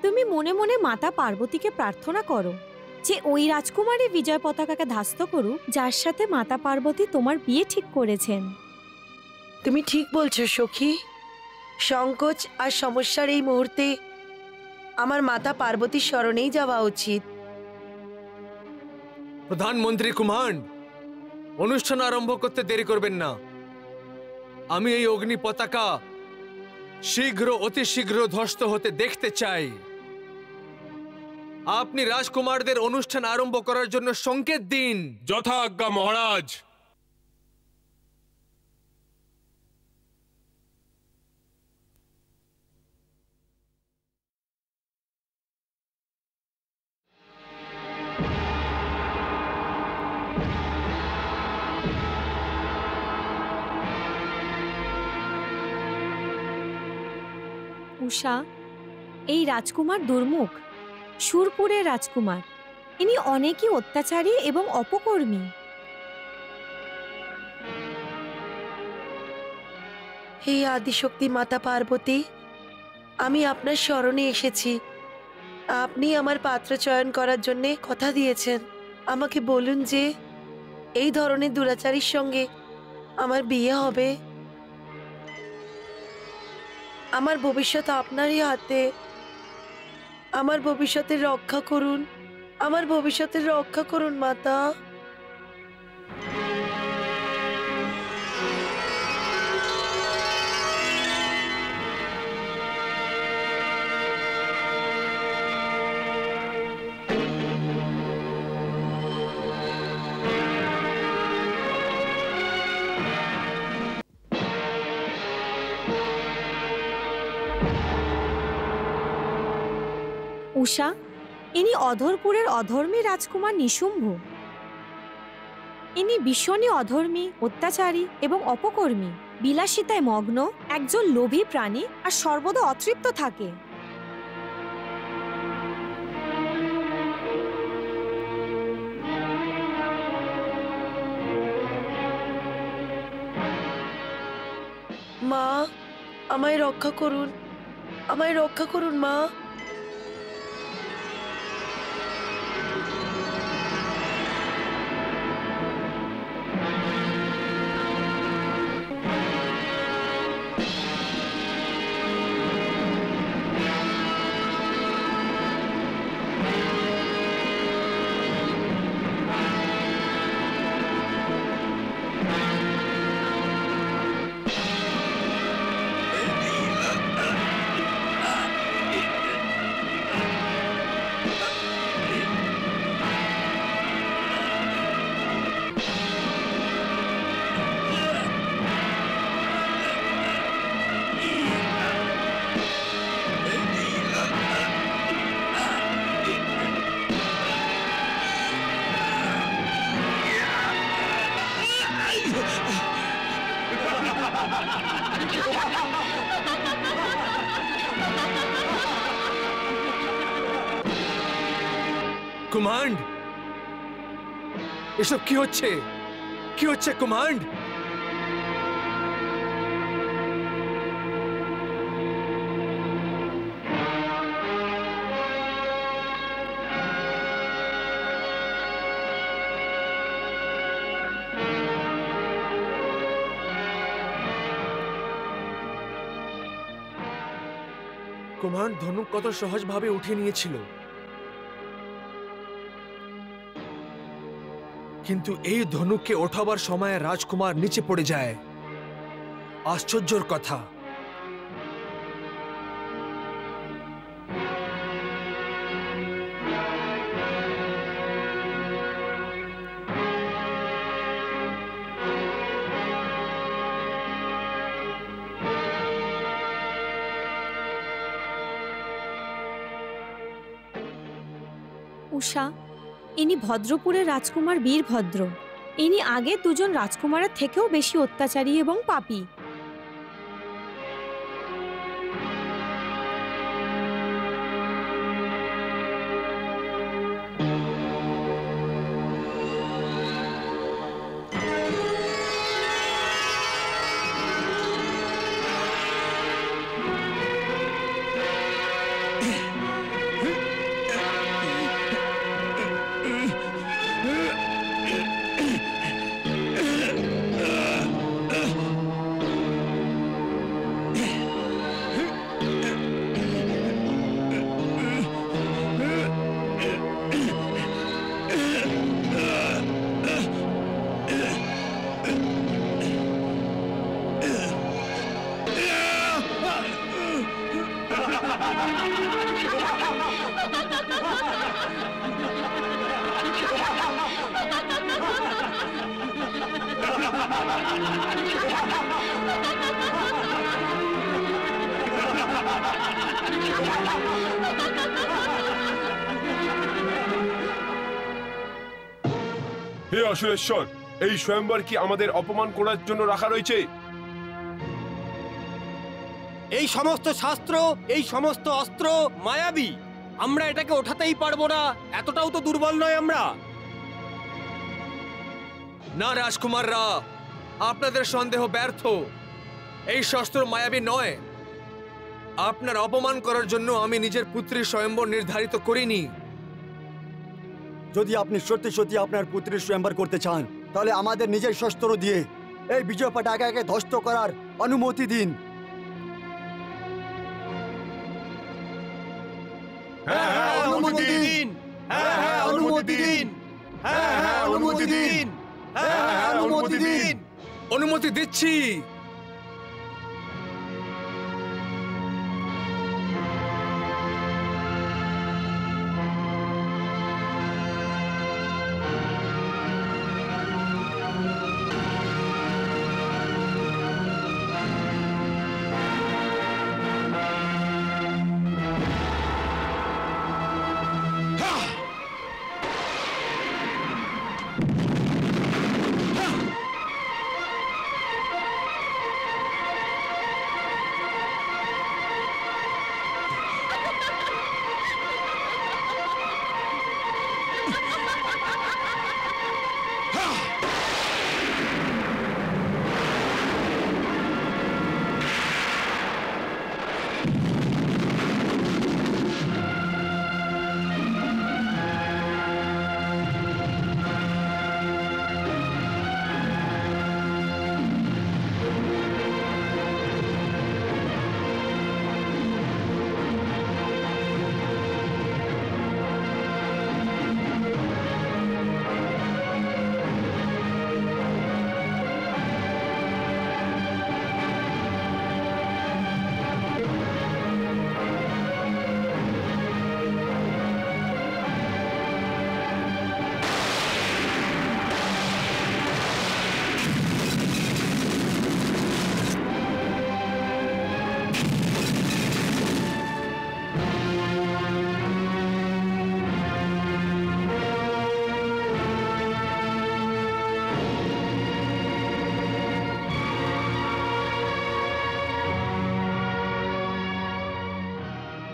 তুমি মনে মনে মাতা পার্বতীকে প্রার্থনা করো যে ওই রাজকুমারী বিজয় পতাকাকে ধাস্ত করুক যার সাথে মাতা পার্বতী তোমার বিয়ে ঠিক করেছেন। তুমি ঠিক বলছো সখী। সংকোচ আর সমস্যার এই মুহূর্তে আমার মাতা পার্বতীর শরণেই যাওয়া উচিত। প্রধানমন্ত্রী কুমার, অনুষ্ঠান আরম্ভ করতে দেরি করবেন না। আমি এই অগ্নি পতাকা শীঘ্র, অতি শীঘ্র ধ্বস্ত হতে দেখতে চাই। আপনি রাজকুমারদের অনুষ্ঠান আরম্ভ করার জন্য সংকেত দিন। যথা আজ্ঞা মহারাজ। উষা, এই রাজকুমার দুর্মুখ, সুরপুরের রাজকুমার। ইনি অনেকই অত্যাচারী এবং অপকর্মী। হে আদিশক্তি মাতা পার্বতী, আমি আপনার শরণে এসেছি। আপনি আমার পাত্র চয়ন করার জন্য কথা দিয়েছেন। আমাকে বলুন যে এই ধরনের দুরাচারীর সঙ্গে আমার বিয়ে হবে। আমার ভবিষ্যৎ আপনারই হাতে। আমার ভবিষ্যতের রক্ষা করুন, আমার ভবিষ্যতের রক্ষা করুন মাতা। উষা, ইনি অধরপুরের অধর্মী রাজকুমার নিশুম্ভ। ইনি ভীষণই অধর্মী, অত্যাচারী এবং অপকর্মী, বিলাসিতায় মগ্ন, একজন লোভী প্রাণী আর সর্বদা অতৃপ্ত থাকে। মা, আমায় রক্ষা করুন, আমায় রক্ষা করুন মা। কমান্ড, এসব কি হচ্ছে? কি হচ্ছে কমান্ড? কমান্ড ধনুক কত সহজভাবে উঠিয়ে নিয়েছিল, কিন্তু এই ধনুককে ওঠাবার সময় রাজকুমার নিচে পড়ে যায়। আশ্চর্যের কথা। উষা, ইনি ভদ্রপুরের রাজকুমার বীরভদ্র। ইনি আগে দুজন রাজকুমারের থেকেও বেশি অত্যাচারী এবং পাপী। হে অসুরেশ্বর, এই স্বয়ম্বর কি আমাদের অপমান করার জন্য রাখা রয়েছে? এই সমস্ত শাস্ত্র, এই সমস্ত অস্ত্র মায়াবী। আমরা এটাকে ওঠাতেই পারবো না। এতটাও তো দুর্বল নয় আমরা। না রাজকুমাররা, আপনাদের সন্দেহ ব্যর্থ। এই শস্ত্র মায়াবী নয়। আপনার অপমান করার জন্য আমি নিজের পুত্রীর স্বয়ম্বর নির্ধারিত করিনি। যদি আপনি সত্যি সত্যি আপনার পুত্রের স্বয়ম্বর করতে চান তাহলে আমাদের নিজের শস্ত্র দিয়ে এই বিজয় পতাকাকে ধ্বস্ত করার অনুমতি দিন। অনুমতি দিন। অনুমতি দিন। অনুমতি দিন। অনুমতি দিন। অনুমতি দিচ্ছি।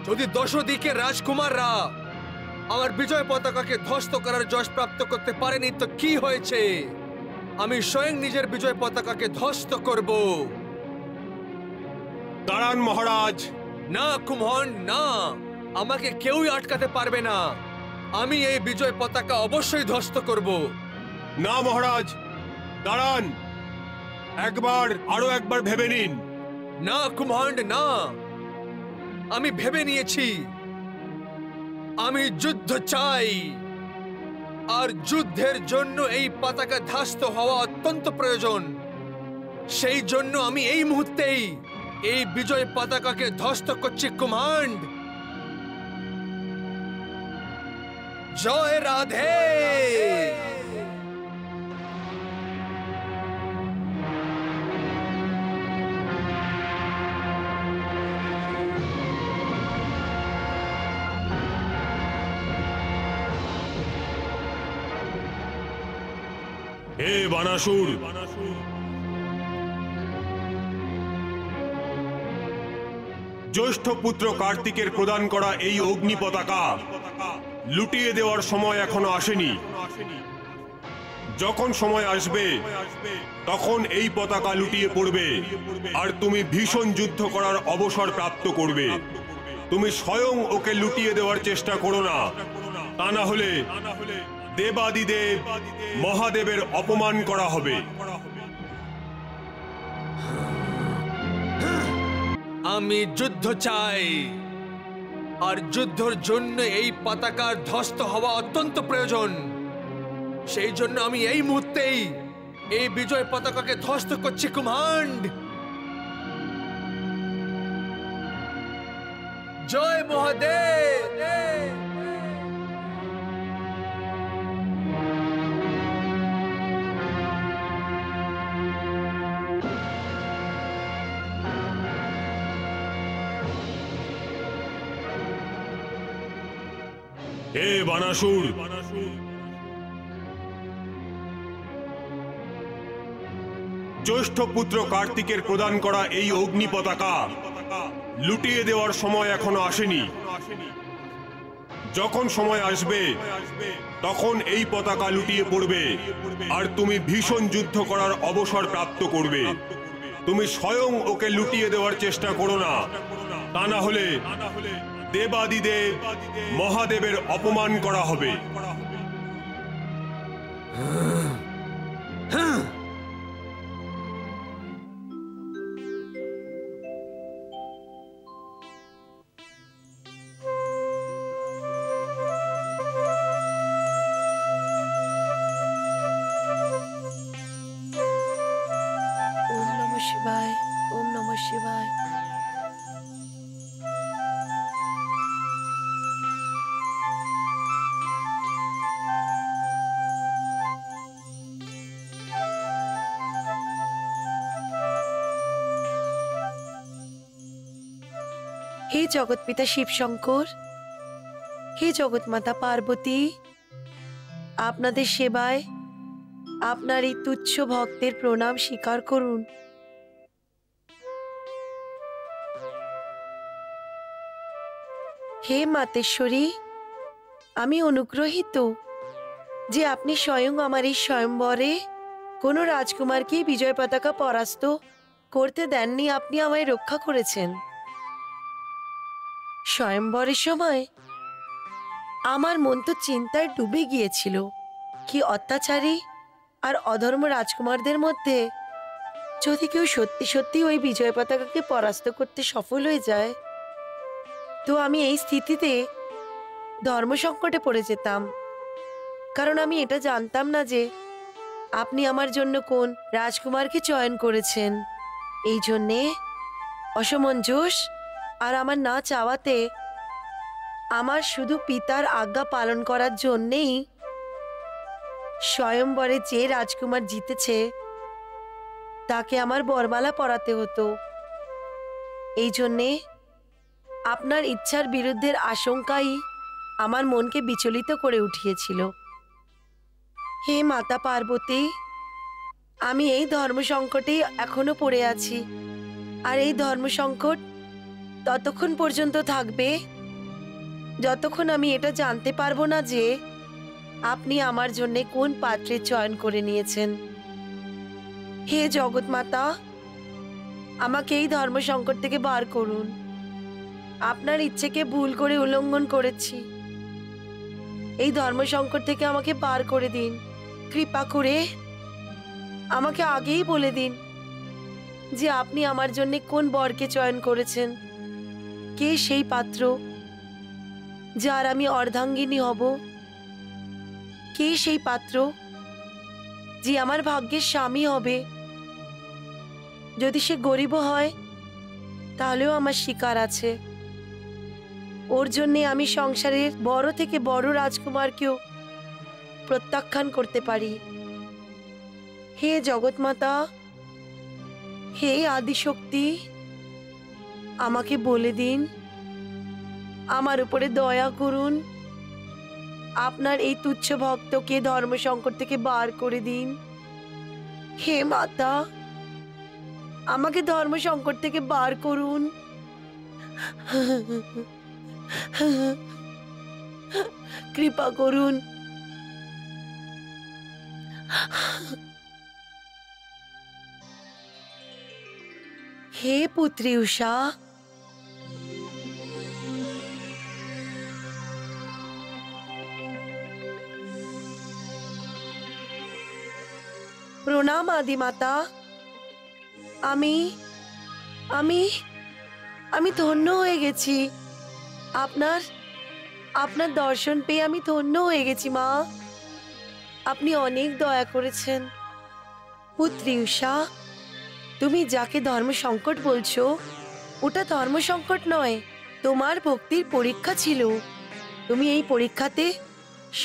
যদি দশদিকের রাজকুমাররা আমার বিজয় পতাকাকে ধ্বস্ত করার যশ প্রাপ্ত করতে পারেনি তো কি হয়েছে? আমি স্বয়ং নিজের বিজয় পতাকাকে ধ্বস্ত করব। দাঁড়ান মহারাজ। না কুম্ভন, না, আমাকে কেউই আটকাতে পারবে না। আমি এই বিজয় পতাকা অবশ্যই ধ্বস্ত করব। না মহারাজ, দাঁড়ান, আরো একবার ভেবে নিন। না কুম্ভন, না, আমি ভেবে নিয়েছি। আমি যুদ্ধ চাই, আর যুদ্ধের জন্য এই পতাকা ধ্বস্ত হওয়া অত্যন্ত প্রয়োজন। সেই জন্য আমি এই মুহূর্তেই এই বিজয় পতাকাকে ধ্বস্ত করছি কুমান্ড। জয় রাধে। হে বানাসুর, জ্যেষ্ঠ পুত্র কার্তিকের প্রদান করা এই অগ্নি পতাকা লুটিয়ে দেওয়ার সময় এখনো আসেনি। যখন সময় আসবে তখন এই পতাকা লুটিয়ে পড়বে আর তুমি ভীষণ যুদ্ধ করার অবসর প্রাপ্ত করবে। তুমি স্বয়ং ওকে লুটিয়ে দেওয়ার চেষ্টা করো না, তা না হলে দেবাদিদেব মহাদেবের অপমান করা হবে। আমি যুদ্ধ চাই, আর যুদ্ধের জন্য এই পতাকার ধ্বস্ত হওয়া অত্যন্ত প্রয়োজন। সেই জন্য আমি এই মুহূর্তেই এই বিজয় পতাকাকে ধ্বস্ত করছি কুমান্ড। জয় মহাদেব। হে বানাসুর, জ্যেষ্ঠ পুত্র কার্তিকের প্রদান করা এই অগ্নি পতাকা লুটিয়ে দেওয়ার সময় এখনো আসেনি। যখন সময় আসবে তখন এই পতাকা লুটিয়ে পড়বে আর তুমি ভীষণ যুদ্ধ করার অবসর প্রাপ্ত করবে। তুমি স্বয়ং ওকে লুটিয়ে দেওয়ার চেষ্টা করো না, তা না হলে দেবাদিদেব মহাদেবের অপমান করা হবে। ওম নমঃ শিবায়, ওম নমঃ শিবায়। হে জগৎপিতা শিব শঙ্কর, হে জগৎমাতা পার্বতী, আপনাদের সেবায় আপনার এই তুচ্ছ ভক্তের প্রণাম স্বীকার করুন। হে মাতেশ্বরী, আমি অনুগ্রহীত যে আপনি স্বয়ং আমার এই স্বয়ম্বরে কোনো রাজকুমারকে বিজয় পতাকা পরাস্ত করতে দেননি। আপনি আমায় রক্ষা করেছেন। স্বয়ম্বরের সময় আমার মন তো চিন্তায় ডুবে গিয়েছিল কি অত্যাচারী আর অধর্ম রাজকুমারদের মধ্যে যদি কেউ সত্যি সত্যি ওই বিজয় পতাকাকে পরাস্ত করতে সফল হয়ে যায়, তো আমি এই স্থিতিতে ধর্ম সংকটে পড়ে যেতাম। কারণ আমি এটা জানতাম না যে আপনি আমার জন্য কোন রাজকুমারকে চয়ন করেছেন। এই জন্যে অসমঞ্জস আর আমার না চাওয়াতে আমার শুধু পিতার আজ্ঞা পালন করার জন্যেই স্বয়ম্বরে যে রাজকুমার জিতেছে তাকে আমার বরমালা পরাতে হতো। এই জন্যে আপনার ইচ্ছার বিরুদ্ধের আশঙ্কাই আমার মনকে বিচলিত করে উঠিয়েছিল। হে মাতা পার্বতী, আমি এই ধর্ম সংকটেই এখনো পড়ে আছি। আর এই ধর্ম সংকট ততক্ষণ পর্যন্ত থাকবে যতক্ষণ আমি এটা জানতে পারবো না যে আপনি আমার জন্য কোন পাত্রের চয়ন করে নিয়েছেন। হে জগৎমাতা, আমাকে এই ধর্ম সংকট থেকে বার করুন। আপনার ইচ্ছেকে ভুল করে উল্লঙ্ঘন করেছি। এই ধর্ম সংকট থেকে আমাকে বার করে দিন। কৃপা করে আমাকে আগেই বলে দিন যে আপনি আমার জন্য কোন বরকে চয়ন করেছেন, কে সেই পাত্র যার আমি অর্ধাঙ্গিনী হব, কে সেই পাত্র যে আমার ভাগ্যের স্বামী হবে। যদি সে গরিব হয় তাহলেও আমার স্বীকার আছে। ওর জন্যে আমি সংসারের বড় থেকে বড় রাজকুমারকেও প্রত্যাখ্যান করতে পারি। হে জগৎমাতা, হে আদিশক্তি, আমাকে বলে দিন, আমার উপরে দয়া করুন। আপনার এই তুচ্ছ ভক্তকে ধর্ম সংকট থেকে বার করে দিন। হে মাতা, আমাকে ধর্ম সংকট থেকে বার করুন। কৃপা করুন। হে পুত্রী উষা, প্রণাম আদিমাতা। আমি আমি আমি ধন্য হয়ে গেছি। আপনার দর্শন পেয়ে আমি ধন্য হয়ে গেছি মা। আপনি অনেক দয়া করেছেন। পুত্রী উষা, তুমি যাকে ধর্ম সংকট বলছো ওটা ধর্ম সংকট নয়, তোমার ভক্তির পরীক্ষা ছিল। তুমি এই পরীক্ষাতে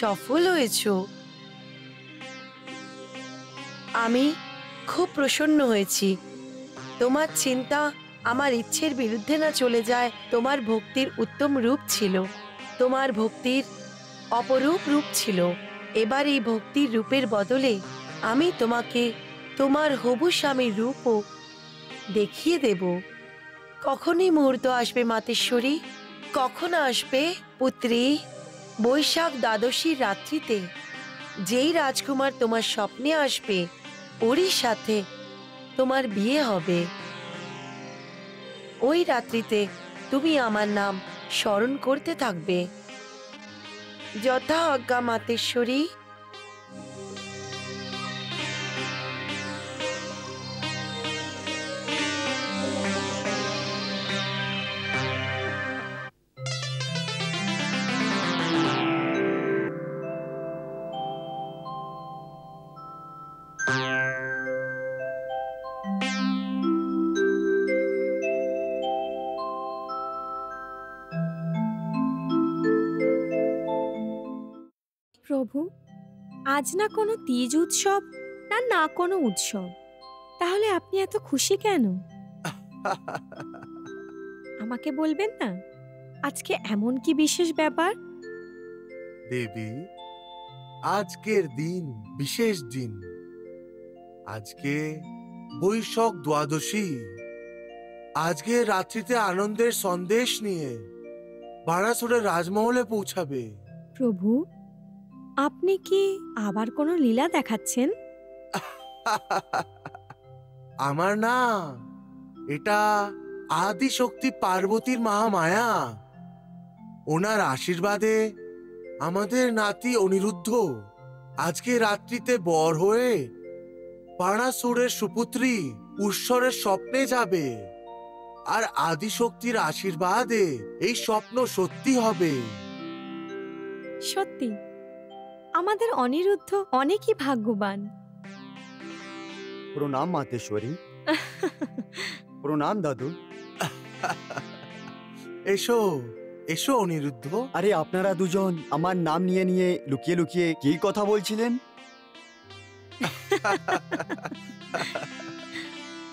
সফল হয়েছো। আমি খুব প্রসন্ন হয়েছি। তোমার চিন্তা আমার ইচ্ছের বিরুদ্ধে না চলে যায়। তোমার ভক্তির উত্তম রূপ ছিল, তোমার ভক্তির অপরূপ রূপ ছিল। এবার এই ভক্তির রূপের বদলে আমি তোমাকে তোমার হবু স্বামীর রূপও দেখিয়ে দেব। কখনই মুহূর্ত আসবে মাতেশ্বরী, কখন আসবে পুত্রী? বৈশাখ দ্বাদশীর রাত্রিতে যেই রাজকুমার তোমার স্বপ্নে আসবে ওরই সাথে তোমার বিয়ে হবে। ওই রাত্রিতে তুমি আমার নাম স্মরণ করতে থাকবে। যথা আজ্ঞা মাতেশ্বরী। প্রভু, আজ না কোনো তীজ উৎসব না কোনো উৎসব, তাহলে আপনি এত খুশি কেন? আমাকে বলবেন না আজকে এমন কি বিশেষ ব্যাপার? দেবী, আজকের দিন বিশেষ দিন। আজকে বৈশাখ দ্বাদশী। আজকে রাত্রিতে আনন্দের সন্দেশ নিয়ে বারাসুরের রাজমহলে পৌঁছাবে। প্রভু, আপনি কি আবার কোনো লীলা দেখাচ্ছেন? আমার না, এটা আদি শক্তি পার্বতীর মহামায়া। ওনার আশীর্বাদে আমাদের নাতি অনিরুদ্ধ আজকে রাত্রিতে বর হয়ে বাণাসুরের সুপুত্রী উৎসরের স্বপ্নে যাবে। আর আদি শক্তির আশীর্বাদে এই স্বপ্ন সত্যি হবে। সত্যি আমাদের অনিরুদ্ধ অনেকই ভাগ্যবান। প্রণাম মাতেশ্বরী। প্রণাম দাদু। এসো এসো অনিরুদ্ধ। আরে আপনারা দুজন আমার নাম নিয়ে নিয়ে লুকিয়ে লুকিয়ে কি কথা বলছিলেন?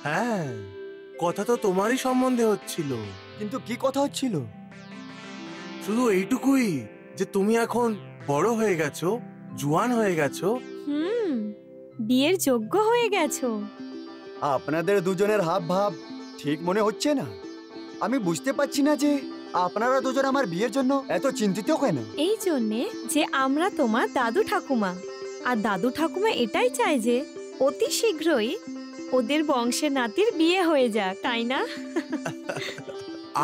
হ্যাঁ, কথা তো তোমারই সম্বন্ধে হচ্ছিল। কিন্তু কি কথা হচ্ছিল? শুধু এইটুকুই যে তুমি এখন বড় হয়ে গেছো, জোয়ান হয়ে গেছো। বিয়ের যোগ্য হয়ে গেছো। আপনাদের দুজনের হাব ভাব ঠিক মনে হচ্ছে না। আমি বুঝতে পারছি না যে আপনারা দুজন আমার বিয়ের জন্য এত চিন্তিত কেন। এই জন্যে যে আমরা তোমার দাদু ঠাকুমা, আর দাদু ঠাকুমা এটাই চায় যে অতি শীঘ্রই ওদের বংশের নাতির বিয়ে হয়ে যাক, তাই না?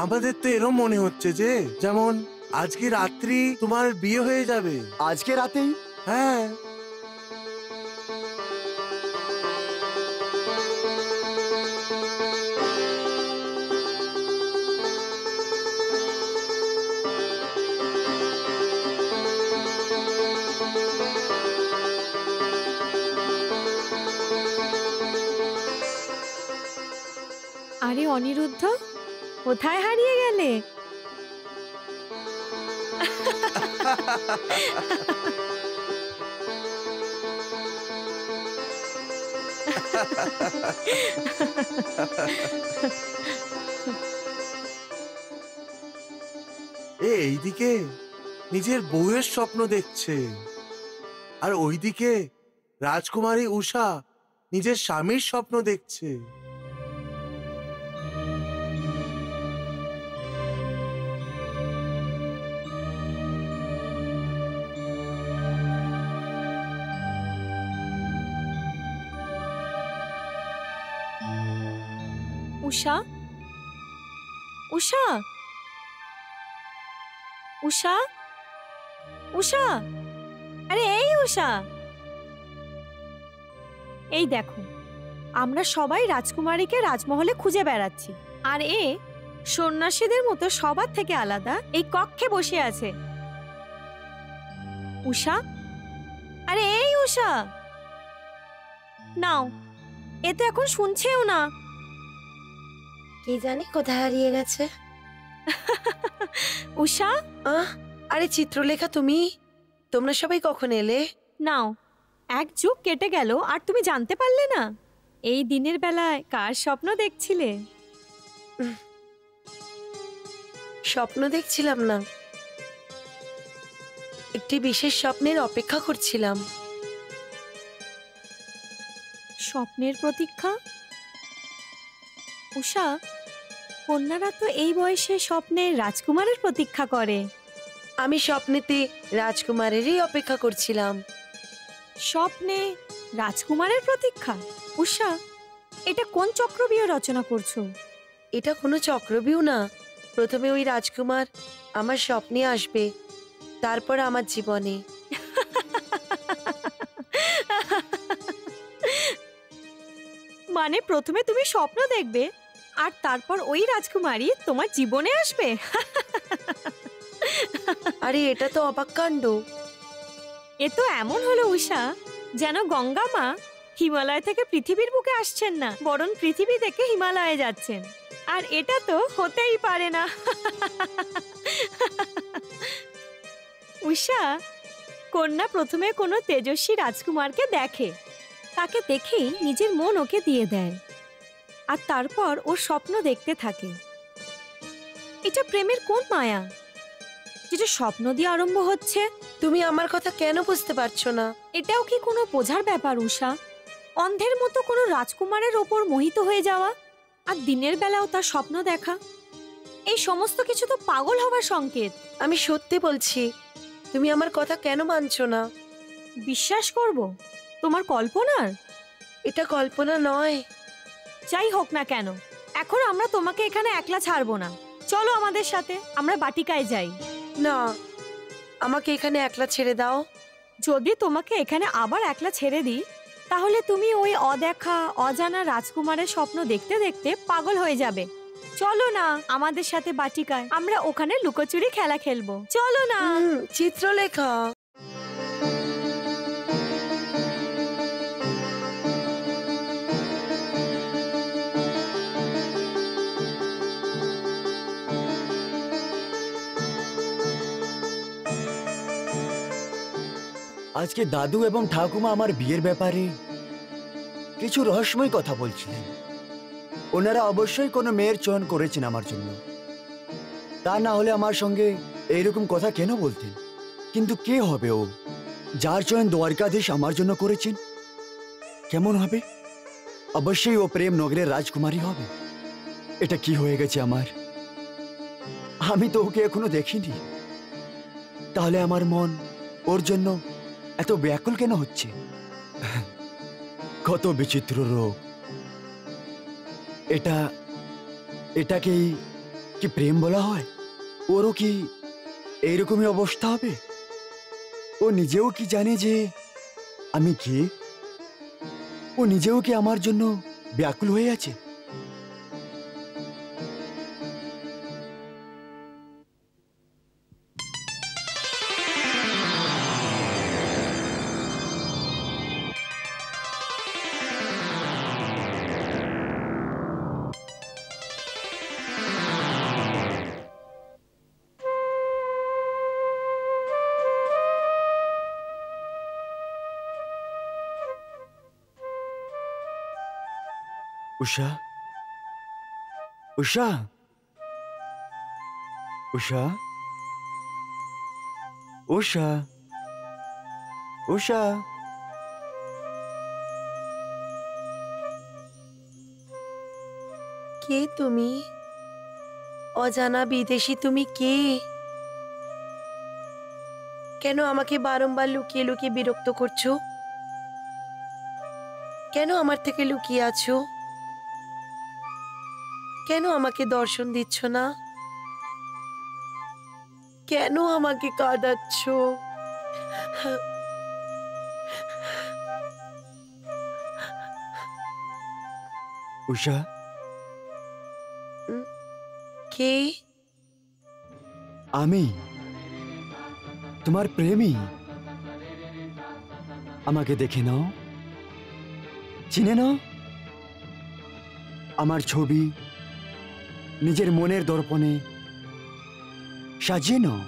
আমাদের তো এরকম মনে হচ্ছে যে যেমন আজকে রাত্রি তোমার বিয়ে হয়ে যাবে। আজকে রাতেই? হ্যাঁ। আরে অনিরুদ্ধ, কোথায় হারিয়ে গেলে? এইদিকে নিজের বউয়ের স্বপ্ন দেখছে, আর ওইদিকে রাজকুমারী উষা নিজের স্বামীর স্বপ্ন দেখছে। উষা, উষা, উষা, উষা, আরে এই উষা, এই দেখো আমরা সবাই রাজকুমারীকে রাজমহলে খুঁজে বেড়াচ্ছি, আর এ সন্ন্যাসীদের মতো সবার থেকে আলাদা এই কক্ষে বসে আছে। উষা, আরে এই উষা, নাও, এ তো এখন শুনছেও না। কে জানে কোথায় হারিয়ে গেছে। উষা, আরে চিত্রলেখা, তোমরা সবাই কখন এলে? নাও, এক যুগ কেটে গেল আর তুমি জানতে পারলে না? এই দিনের বেলায় কার স্বপ্ন দেখছিলে? স্বপ্ন দেখছিলাম না, একটি বিশেষ স্বপ্নের অপেক্ষা করছিলাম। স্বপ্নের প্রতীক্ষা? উষা, কন্যারা তো এই বয়সে স্বপ্নে রাজকুমারের প্রতীক্ষা করে। আমি স্বপ্নেতে রাজকুমারেরই অপেক্ষা করছিলাম। স্বপ্নে রাজকুমারের প্রতীক্ষা? উষা, এটা কোন চক্রব্যূহ রচনা করছো? এটা কোনো চক্রব্যূহ না, প্রথমে ওই রাজকুমার আমার স্বপ্নে আসবে, তারপর আমার জীবনে। মানে প্রথমে তুমি স্বপ্ন দেখবে আর তারপর ওই রাজকুমারী তোমার জীবনে আসবে? আরে এটা তো অবাক কাণ্ড। এ তো এমন হলো উষা, যেন গঙ্গা মা হিমালয় থেকে পৃথিবীর বুকে আসছেন না, বরং পৃথিবী থেকে হিমালয়ে যাচ্ছেন। আর এটা তো হতেই পারে না। উষা, কন্যা প্রথমে কোনো তেজস্বী রাজকুমারকে দেখে, তাকে দেখেই নিজের মন ওকে দিয়ে দেয়, আর তারপর ওর স্বপ্ন দেখতে থাকে। এটা প্রেমের কোন মায়া যেটা স্বপ্ন দিয়ে আরম্ভ হচ্ছে? তুমি আমার কথা কেন বুঝতে পারছো না? এটাও কি কোনো বোঝার ব্যাপার উষা? অন্ধের মতো কোনো রাজকুমারের ওপর মোহিত হয়ে যাওয়া আর দিনের বেলাও তার স্বপ্ন দেখা, এই সমস্ত কিছু তো পাগল হওয়ার সংকেত। আমি সত্যি বলছি, তুমি আমার কথা কেন মানছো না? বিশ্বাস করব তোমার কল্পনার? এটা কল্পনা নয়। যাই হোক না কেন, এখন আমরা তোমাকে এখানে একলা ছাড়বো না। চলো আমাদের সাথে, আমরা বাটিকায় যাই। না, আমাকে এখানে একলা ছেড়ে দাও। যদি তোমাকে এখানে আবার একলা ছেড়ে দিই, তাহলে তুমি ওই অদেখা অজানা রাজকুমারের স্বপ্ন দেখতে দেখতে পাগল হয়ে যাবে। চলো না আমাদের সাথে বাটিকায়, আমরা ওখানে লুকোচুরি খেলা খেলবো। চলো না। চিত্রলেখা, আজকে দাদু এবং ঠাকুমা আমার বিয়ের ব্যাপারে কিছু রহস্যময় কথা বলছিলেন। ওনারা অবশ্যই কোনো মেয়ের চয়ন করেছেন আমার জন্য, তা না হলে আমার সঙ্গে এইরকম কথা কেন বলতেন? কিন্তু কে হবে ও, যার চয়ন দ্বারকাধীশ আমার জন্য করেছেন? কেমন হবে? অবশ্যই ও প্রেম নগরের রাজকুমারী হবে। এটা কি হয়ে গেছে আমার? আমি তো ওকে এখনো দেখিনি, তাহলে আমার মন ওর জন্য এত ব্যাকুল কেন হচ্ছে? কত বিচিত্র রোগ! এটাকেই কি প্রেম বলা হয়? ওরও কি এইরকমই অবস্থা হবে? ও নিজেও কি জানে যে আমি কে? ও নিজেও কি আমার জন্য ব্যাকুল হয়ে আছে? উষা, উষা, উষা, উষা, উষা। কে তুমি? অজানা বিদেশি তুমি কে? কেন আমাকে বারংবার লুকিয়ে লুকিয়ে বিরক্ত করছো? কেন আমার থেকে লুকিয়ে আছো? কেন আমাকে দর্শন দিচ্ছ না? কেন আমাকে কাঁদাচ্ছ? উষা, কে? আমি তোমার প্রেমী। আমাকে দেখে নাও, চিনে নাও। আমার ছবি নিজের মনের দর্পণে সাজিয়ে নাও।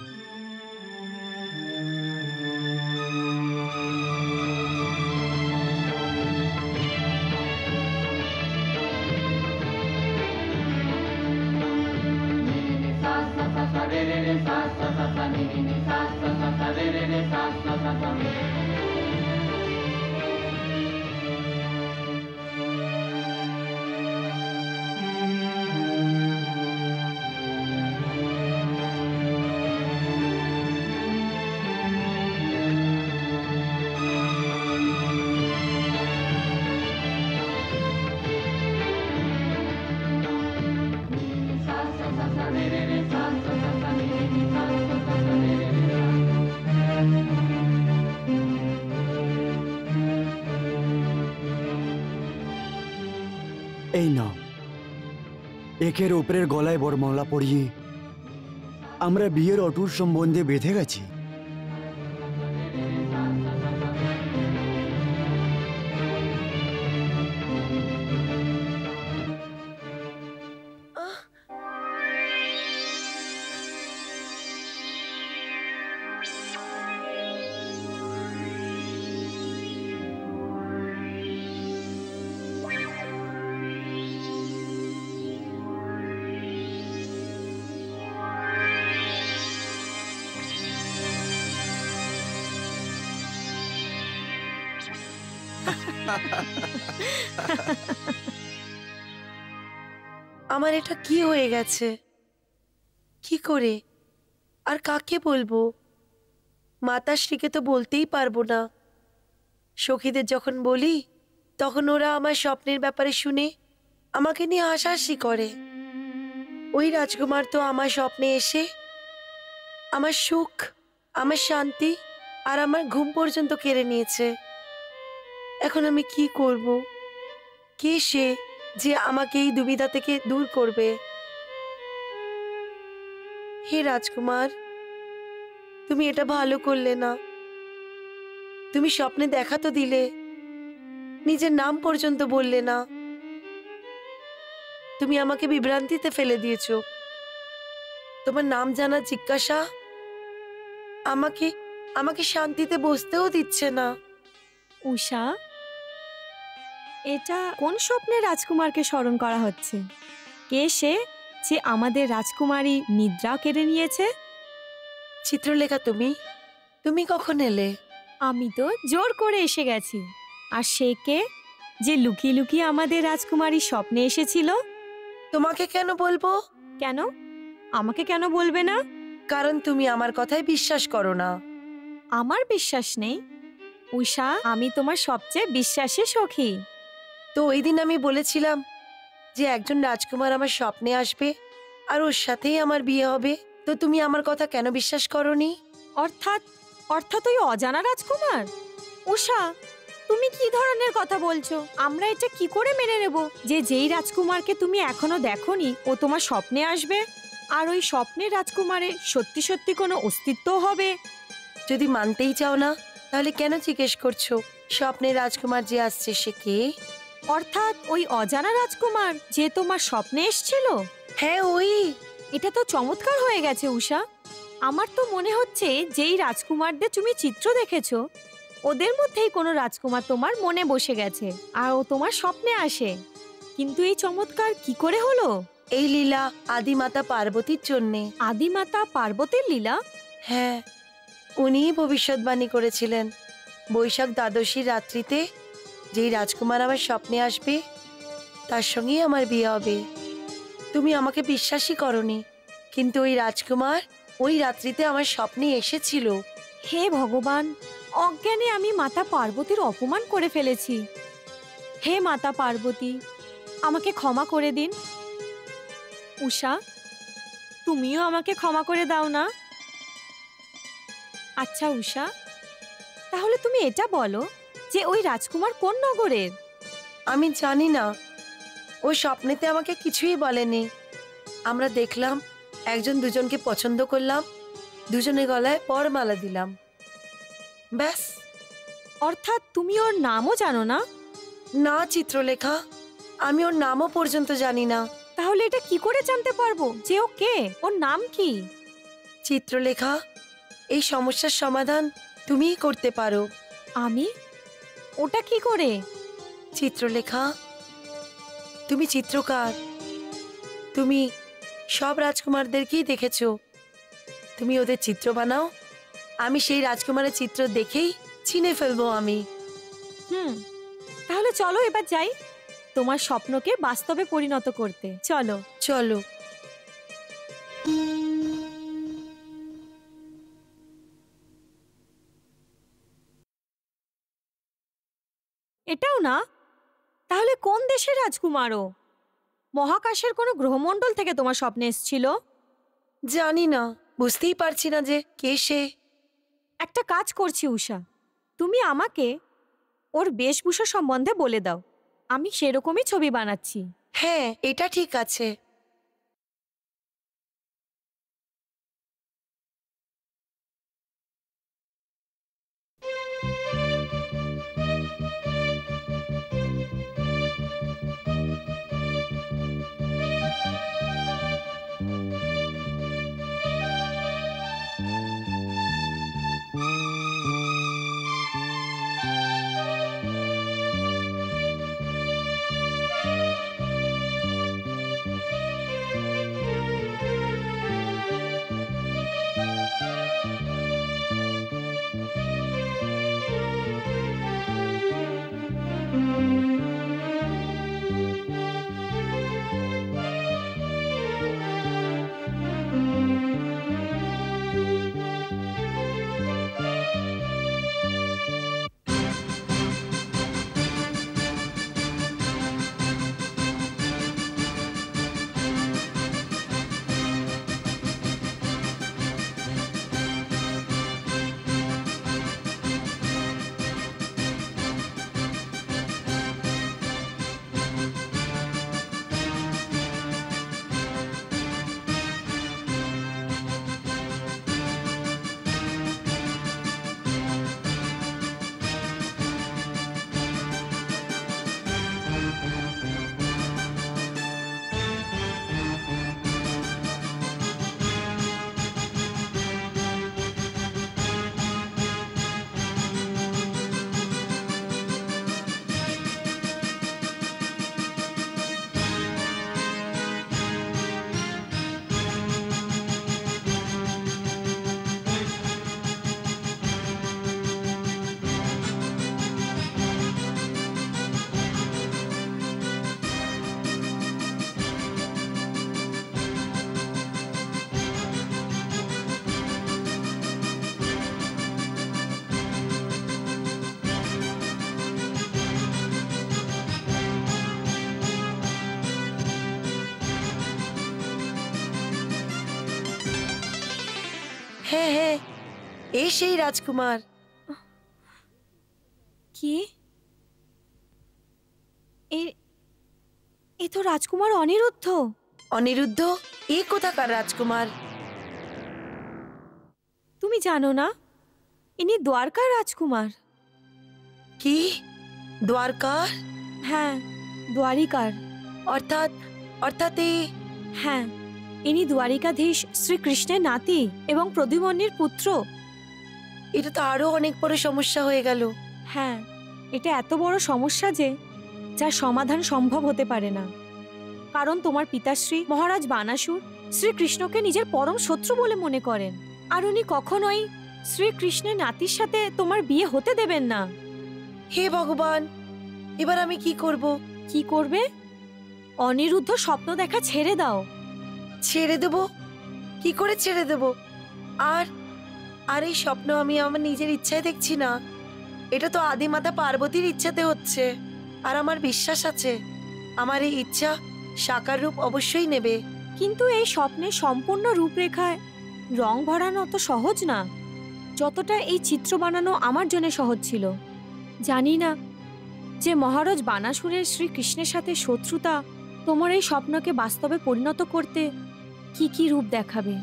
একের ওপরের গলায় বরমালা পরিয়ে আমরা বিয়ের অটুট সম্বন্ধে বেঁধে গেছি। আমার এটা কি হয়ে গেছে? কি করে আর কাকে বলবো? মাতাশ্রীকে তো বলতেই পারবো না। সখীদের যখন বলি তখন ওরা আমার স্বপ্নের ব্যাপারে শুনে আমাকে নিয়ে হাসাহাসি করে। ওই রাজকুমার তো আমার স্বপ্নে এসে আমার সুখ, আমার শান্তি আর আমার ঘুম পর্যন্ত কেড়ে নিয়েছে। এখন আমি কি করব? কে সে যে আমাকে এই দুবিধা থেকে দূর করবে? হে রাজকুমার, তুমি এটা ভালো করলে না। তুমি স্বপ্নে দেখা তো দিলে, নিজের নাম পর্যন্ত বললে না। তুমি আমাকে বিভ্রান্তিতে ফেলে দিয়েছো। তোমার নাম জানার জিজ্ঞাসা আমাকে আমাকে শান্তিতে বসতেও দিচ্ছে না। উষা, এটা কোন স্বপ্নে রাজকুমারকে স্মরণ করা হচ্ছে? কে সে যে আমাদের রাজকুমারী নিদ্রা কেড়ে নিয়েছে? চিত্রলেখা, তুমি কখন এলে? আমি তো জোর করে এসে গেছি। আর সে কে যে লুকিয়ে লুকিয়ে আমাদের রাজকুমারী স্বপ্নে এসেছিল? তোমাকে কেন বলবো? কেন? আমাকে কেন বলবে না? কারণ তুমি আমার কথায় বিশ্বাস করো না। আমার বিশ্বাস নেই? উষা, আমি তোমার সবচেয়ে বিশ্বাসী সখী। তো ওই দিন আমি বলেছিলাম যে একজন রাজকুমার আমার স্বপ্নে আসবে আর ওর সাথেই আমার বিয়ে হবে। তো তুমি আমার কথা কেন বিশ্বাস করোনি? অর্থাৎ ওই অজানা রাজকুমার? উষা, তুমি কি ধরনের কথা বলছো? আমরা এটা কি করে মেনে নেব যে যেই রাজকুমারকে তুমি এখনো দেখোনি ও তোমার স্বপ্নে আসবে আর ওই স্বপ্নের রাজকুমারে সত্যি সত্যি কোনো অস্তিত্ব হবে? যদি মানতেই চাও না তাহলে কেন জিজ্ঞেস করছো স্বপ্নের রাজকুমার যে আসছে সে কে? অর্থাৎ ওই অজানা রাজকুমার যে তোমার স্বপ্নে এসেছিল? হ্যাঁ, ওই। এটা তো চমৎকার হয়ে গেছে উষা। আমার তো মনে হচ্ছে যেই রাজকুমারদের তুমি চিত্র দেখেছো ওদের মধ্যেই কোনো রাজকুমার তোমার মনে বসে গেছে আর ও তোমার স্বপ্নে আসে। কিন্তু এই চমৎকার কি করে হলো? এই লীলা আদিমাতা পার্বতীর জন্যে। আদিমাতা পার্বতীর লীলা? হ্যাঁ, উনিই ভবিষ্যৎবাণী করেছিলেন বৈশাখ দ্বাদশীর রাত্রিতে যেই রাজকুমার আমার স্বপ্নে আসবে তার সঙ্গেই আমার বিয়ে হবে। তুমি আমাকে বিশ্বাসই করনি, কিন্তু ওই রাজকুমার ওই রাত্রিতে আমার স্বপ্নে এসেছিল। হে ভগবান, অজ্ঞানে আমি মাতা পার্বতীর অপমান করে ফেলেছি। হে মাতা পার্বতী, আমাকে ক্ষমা করে দিন। উষা, তুমিও আমাকে ক্ষমা করে দাও না? আচ্ছা উষা, তাহলে তুমি এটা বলো যে ওই রাজকুমার কোন নগরের? আমি জানি না, ও স্বপ্নেতে আমাকে কিছুই বলেনি। আমরা দেখলাম একজন দুজনকে পছন্দ করলাম, দুজনের গলায় বরমালা দিলাম, ব্যাস। অর্থাৎ তুমি ওর নামও জানো না? না চিত্রলেখা, আমি ওর নামও পর্যন্ত জানি না। তাহলে এটা কি করে জানতে পারবো যে ও কে? ওর নাম কি? চিত্রলেখা, এই সমস্যার সমাধান তুমিই করতে পারো। আমি? ওটা কি করে? চিত্রলেখা, তুমি চিত্রকার, তুমি সব রাজকুমারদেরকেই দেখেছো। তুমি ওদের চিত্র বানাও, আমি সেই রাজকুমারের চিত্র দেখেই চিনে ফেলবো আমি। তাহলে চলো এবার যাই তোমার স্বপ্নকে বাস্তবে পরিণত করতে। চলো চলো। এটাও না? তাহলে কোন দেশের রাজকুমার ও? মহাকাশের কোনো গ্রহমণ্ডল থেকে তোমার স্বপ্নে এসেছিল? জানি না, বুঝতেই পারছি না যে কে সে। একটা কাজ করছি উষা, তুমি আমাকে ওর বেশভূষা সম্বন্ধে বলে দাও, আমি সেরকমই ছবি বানাচ্ছি। হ্যাঁ, এটা ঠিক আছে। হ্যাঁ হ্যাঁ, এ সেই রাজকুমার। কি? এ তো রাজকুমার অনিরুদ্ধ। অনিরুদ্ধ? এ কোথাকার রাজকুমার? তুমি জানো না, ইনি দ্বারকার রাজকুমার। কি? দ্বারকার? হ্যাঁ, দ্বারিকার। অর্থাৎ অর্থাৎ হ্যাঁ, ইনি দ্বারিকাধীশ শ্রীকৃষ্ণের নাতি এবং প্রদ্যুম্নের পুত্র। এটা তো আরো অনেক বড় সমস্যা হয়ে গেল। হ্যাঁ, এটা এত বড় সমস্যা যে যার সমাধান সম্ভব হতে পারে না, কারণ তোমার পিতাশ্রী মহারাজ বানাসুর শ্রীকৃষ্ণকে নিজের পরম শত্রু বলে মনে করেন, আর উনি কখনোই শ্রীকৃষ্ণের নাতির সাথে তোমার বিয়ে হতে দেবেন না। হে ভগবান, এবার আমি কি করব? কি করবে? অনিরুদ্ধ স্বপ্ন দেখা ছেড়ে দাও। ছেড়ে দেব? কি করে ছেড়ে দেব? আর আর এই স্বপ্ন আমি আমার নিজের ইচ্ছায় দেখছি না, এটা তো আদিমাতা পার্বতীর ইচ্ছাতে হচ্ছে। আর আমার বিশ্বাস আছে আমার এই ইচ্ছা সাকার রূপ অবশ্যই নেবে। কিন্তু এই স্বপ্নের সম্পূর্ণ রূপরেখায় রং ভরানো অত সহজ না, যতটা এই চিত্র বানানো আমার জন্য সহজ ছিল। জানি না যে মহারাজ বানাসুরের শ্রীকৃষ্ণের সাথে শত্রুতা তোমার এই স্বপ্নকে বাস্তবে পরিণত করতে কি কি রূপ দেখাবে।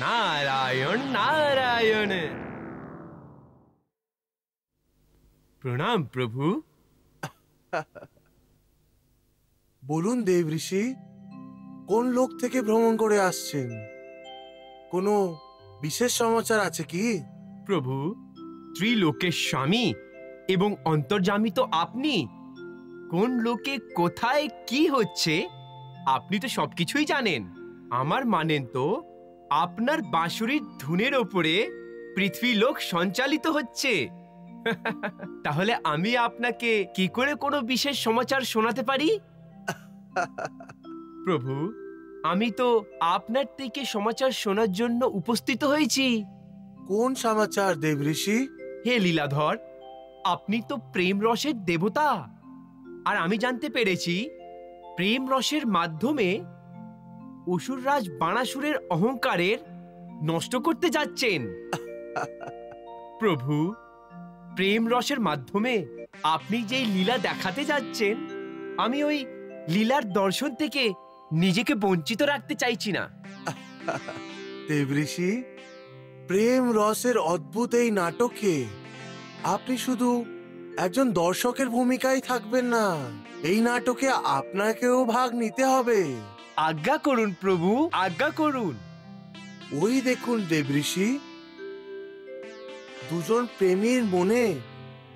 নারায়ণ নারায়ণ। প্রণাম প্রভু। বলুন দেব ঋষি, কোন লোক থেকে ভ্রমণ করে আসছেন? কোনো বিশেষ সমাচার আছে কি? প্রভু, ত্রিলোকের স্বামী এবং অন্তর্যামী তো আপনি। কোন লোকে কোথায় কি হচ্ছে আপনি তো সবকিছুই জানেন। আমার মানেন তো আপনার বাঁশুরির ধুনের ওপরে পৃথ্বীলোক সঞ্চালিত হচ্ছে। তাহলে আমি আপনাকে কি করে কোনো বিশেষ সমাচার শোনাতে পারি? প্রভু, আমি তো আপনার থেকে সমাচার শোনার জন্য উপস্থিত হয়েছি। কোন সমাচার দেব ঋষি? হে লীলাধর, আপনি তো প্রেম রসের দেবতা, আর আমি জানতে পেরেছি প্রেম রসের মাধ্যমে অসুররাজ বানাসুরের অহংকারের নষ্ট করতে যাচ্ছেন। প্রভু, প্রেম রসের মাধ্যমে আপনি যেই লীলা দেখাতে যাচ্ছেন, আমি ওই লীলার দর্শন থেকে নিজেকে বঞ্চিত রাখতে চাইছি না। দেব ঋষি, প্রেম রসের অদ্ভুত এই নাটকে আপনি শুধু একজন দর্শকের ভূমিকায় থাকবেন না, এই নাটকে আপনাকেও ভাগ নিতে হবে। আজ্ঞা করুন প্রভু, আজ্ঞা করুন। ওই দেখুন দেব ঋষি, দুজন প্রেমীর মনে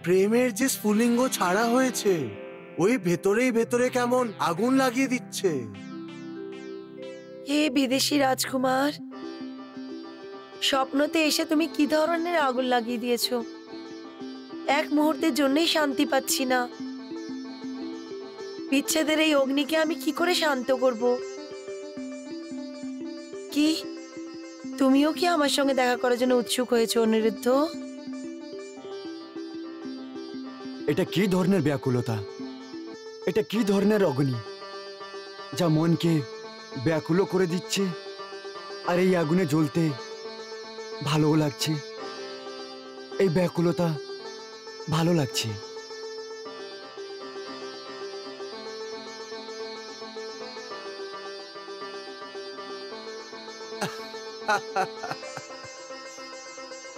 প্রেমের যে স্ফুলিঙ্গ ছাড়া হয়েছে, ওই ভেতরেই ভেতরে কেমন আগুন লাগিয়ে দিচ্ছে। হে বিদেশি রাজকুমার, স্বপ্নতে এসে তুমি কি ধরনের আগুন লাগিয়ে দিয়েছো? এক মুহূর্তের জন্যই শান্তি পাচ্ছি না। বিচ্ছেদের এই অগ্নিকে আমি কি করে শান্ত করব? কি তুমিও কি আমার সঙ্গে দেখা করার জন্য উৎসুক হয়েছো অনিরুদ্ধ? এটা কি ধরনের ব্যাকুলতা, এটা কি ধরনের অগ্নি যা মনকে ব্যাকুল করে দিচ্ছে, আর এই আগুনে জ্বলতে ভালোও লাগছে। এই ব্যাকুলতা ভালো লাগছে।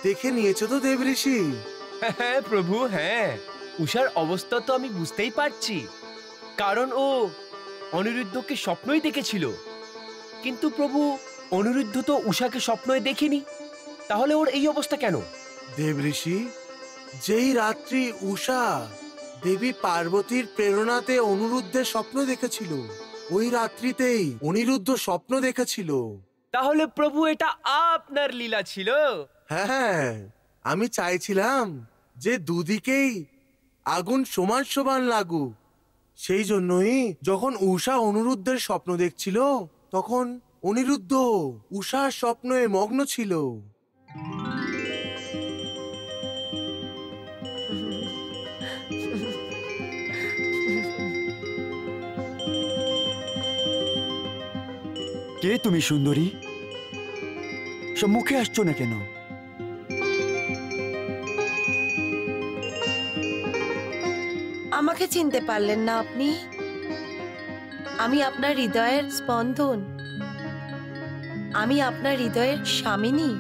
দেখে নিয়েছো তো দেব ঋষি? হ্যাঁ প্রভু, হ্যাঁ। উষার অবস্থা তো আমি বুঝতেই পারছি, কারণ ও অনিরুদ্ধকে স্বপ্নই দেখেছিল। কিন্তু প্রভু, অনিরুদ্ধ তো উষাকে স্বপ্নই দেখেনি, তাহলে ওর এই অবস্থা কেন? দেব ঋষি, যেই রাত্রি উষা দেবী পার্বতীর প্রেরণাতে অনিরুদ্ধের স্বপ্ন দেখেছিল, ওই রাত্রিতেই অনিরুদ্ধ স্বপ্ন দেখেছিল। তাহলে প্রভু, এটা আপনার লীলা ছিল? হ্যাঁ, আমি চাইছিলাম যে দুদিকেই আগুন সমান সমান লাগুক। সেই জন্যই যখন উষা অনিরুদ্ধের স্বপ্ন দেখছিল, তখন অনিরুদ্ধ উষার স্বপ্নে মগ্ন ছিল। কে তুমি সুন্দরী? সম্মুখে আসছো না কেন? আমাকে চিনতে পারলেন না আপনি? আমি আপনার হৃদয়ের স্পন্দন, আমি আপনার হৃদয়ের স্বামিনী।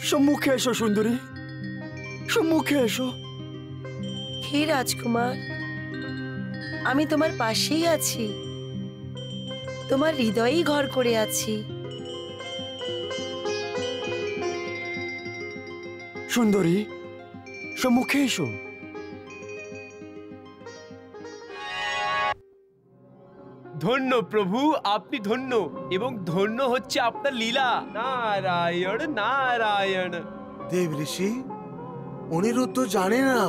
সম্মুখে এসো সুন্দরী, সম্মুখে এসো। হে রাজকুমার, আমি তোমার পাশেই আছি, তোমার হৃদয়েই ঘর করে আছি। সুন্দরী, সম্মুখে এসো। ধন্য প্রভু, আপনি ধন্য, এবং ধন্য হচ্ছে আপনার লীলা। নারায়ণ নারায়ণ। দেব ঋষি, অনিরুদ্ধ জানে না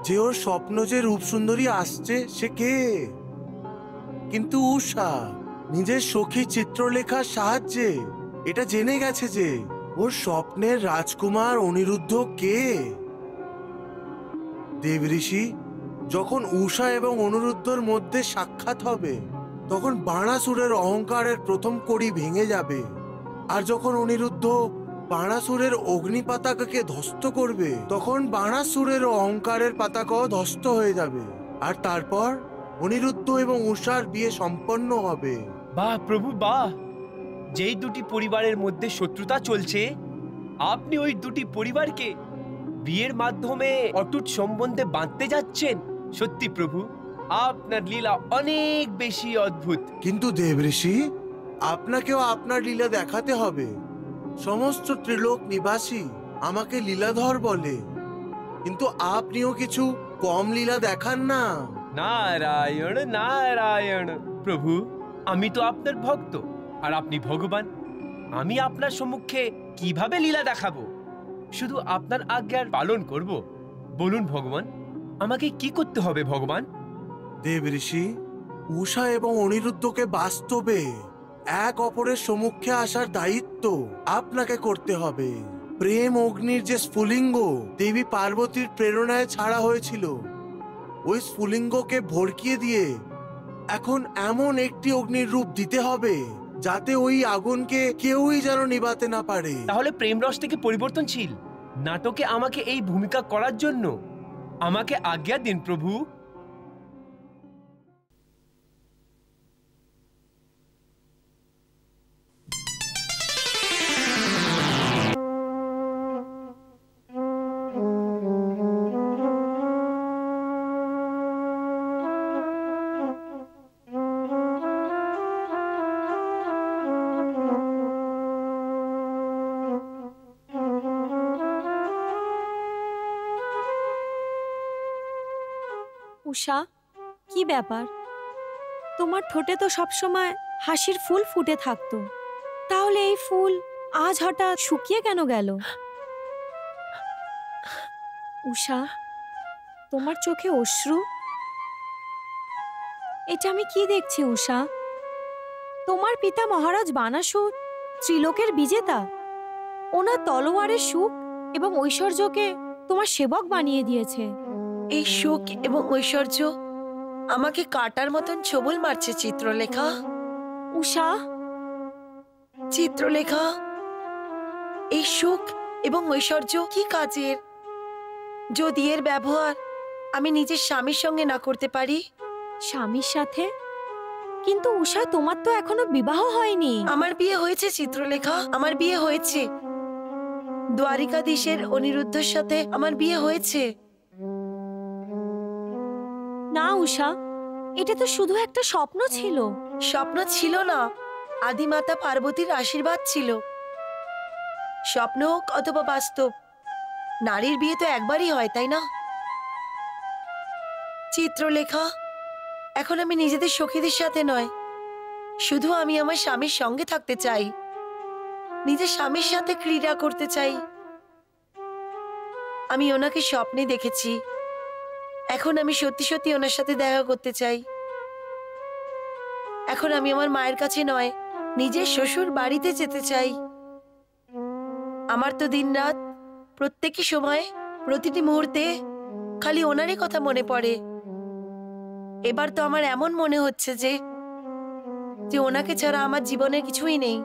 যে ওর স্বপ্ন যে রূপসুন্দরী আসছে সে কে, কিন্তু উষা নিজের সখী চিত্রলেখার সাহায্যে এটা জেনে গেছে যে ওর স্বপ্নের রাজকুমার অনিরুদ্ধ কে। দেব ঋষি, যখন উষা এবং অনিরুদ্ধর মধ্যে সাক্ষাৎ হবে তখন বাণাসুরের অহংকারের প্রথম কড়ি ভেঙে যাবে, আর যখন অনিরুদ্ধ বাণাসুরের অগ্নি পতাকাকে ধ্বস্ত করবে তখন বাণাসুরের অহংকারের পতাকাও ধ্বস্ত হয়ে যাবে, আর তারপর অনিরুদ্ধ এবং উষার বিয়ে সম্পন্ন হবে। বাহ প্রভু বাহ! যেই দুটি পরিবারের মধ্যে শত্রুতা চলছে, আপনি ওই দুটি পরিবারকে বিয়ের মাধ্যমে অটুট সম্বন্ধে বাঁধতে যাচ্ছেন। সত্যি প্রভু, আপনার লীলা অনেক বেশি অদ্ভুত। কিন্তু দেব ঋষি, আপনাকেও আপনার লীলা দেখাতে হবে। সমস্ত ত্রিলোক নিবাসী আমাকে লীলাধর বলে, কিন্তু আপনিও কিছু কম লীলা দেখান না। নারায়ণ নারায়ণ। প্রভু, আমি তো আপনার ভক্ত আর আপনি ভগবান। আমি আপনার সম্মুখে কিভাবে লীলা দেখাবো? শুধু আপনার আজ্ঞার পালন করব। বলুন ভগবান, আমাকে কি করতে হবে ভগবান? দেব ঋষি, উষা এবং অনিরুদ্ধকে বাস্তবে এক অপরের সম্মুখে আসার দায়িত্ব আপনাকে করতে হবে। প্রেম অগ্নির যে স্ফুলিঙ্গ দেবী পার্বতীর প্রেরণায় ছাড়া হয়েছিল, ওই স্ফুলিঙ্গকে ভড়কিয়ে দিয়ে এখন এমন একটি অগ্নির রূপ দিতে হবে যাতে ওই আগুনকে কেউই যেন নিভাতে না পারে। তাহলে প্রেম রস থেকে পরিবর্তনশীল নাটকে আমাকে এই ভূমিকা করার জন্য আমাকে আজ্ঞা দিন প্রভু। উষা, কি ব্যাপার? তোমার ঠোঁটে তো সবসময় হাসির ফুল ফুটে থাকতো, তাহলে এই ফুল আজ হঠাৎ শুকিয়ে কেন গেল? উষা, তোমার চোখে অশ্রু? এটা আমি কি দেখছি উষা? তোমার পিতা মহারাজ বানাসুর ত্রিলোকের বিজেতা, ওনার তলোয়ারের সুখ এবং ঐশ্বর্যকে তোমার সেবক বানিয়ে দিয়েছে। এই সুখ এবং ঐশ্বর্য আমাকে কাটার মতন ছবল মারছে চিত্রলেখা। উষা, চিত্রলেখা, এই সুখ এবং ঐশ্বর্য কি কাজের যদি এর ব্যবহার আমি নিজের স্বামীর সঙ্গে না করতে পারি? স্বামীর সাথে? কিন্তু উষা, তোমার তো এখনো বিবাহ হয়নি। আমার বিয়ে হয়েছে চিত্রলেখা, আমার বিয়ে হয়েছে। দ্বারিকাধীশের অনিরুদ্ধের সাথে আমার বিয়ে হয়েছে। না উষা, এটা তো শুধু একটা স্বপ্ন ছিল। স্বপ্ন ছিল না, আদিমাতা পার্বতীর আশীর্বাদ ছিল। স্বপ্ন হোক অথবা বাস্তব, নারীর বিয়ে তো একবারই হয়, তাই না? চিত্রলেখা, এখন আমি নিজেদের সখীদের সাথে নয়, শুধু আমি আমার স্বামীর সঙ্গে থাকতে চাই, নিজের স্বামীর সাথে ক্রীড়া করতে চাই। আমি ওনাকে স্বপ্নে দেখেছি, এখন আমি সত্যি সত্যি ওনার সাথে দেখা করতে চাই। এখন আমি আমার মায়ের কাছে নয়, নিজের শ্বশুর বাড়িতে যেতে চাই। আমার তো দিনরাত প্রত্যেকটি সময় প্রতিটি মুহূর্তে খালি ওনারই কথা মনে পড়ে। এবার তো আমার এমন মনে হচ্ছে যে যে ওনাকে ছাড়া আমার জীবনে কিছুই নেই।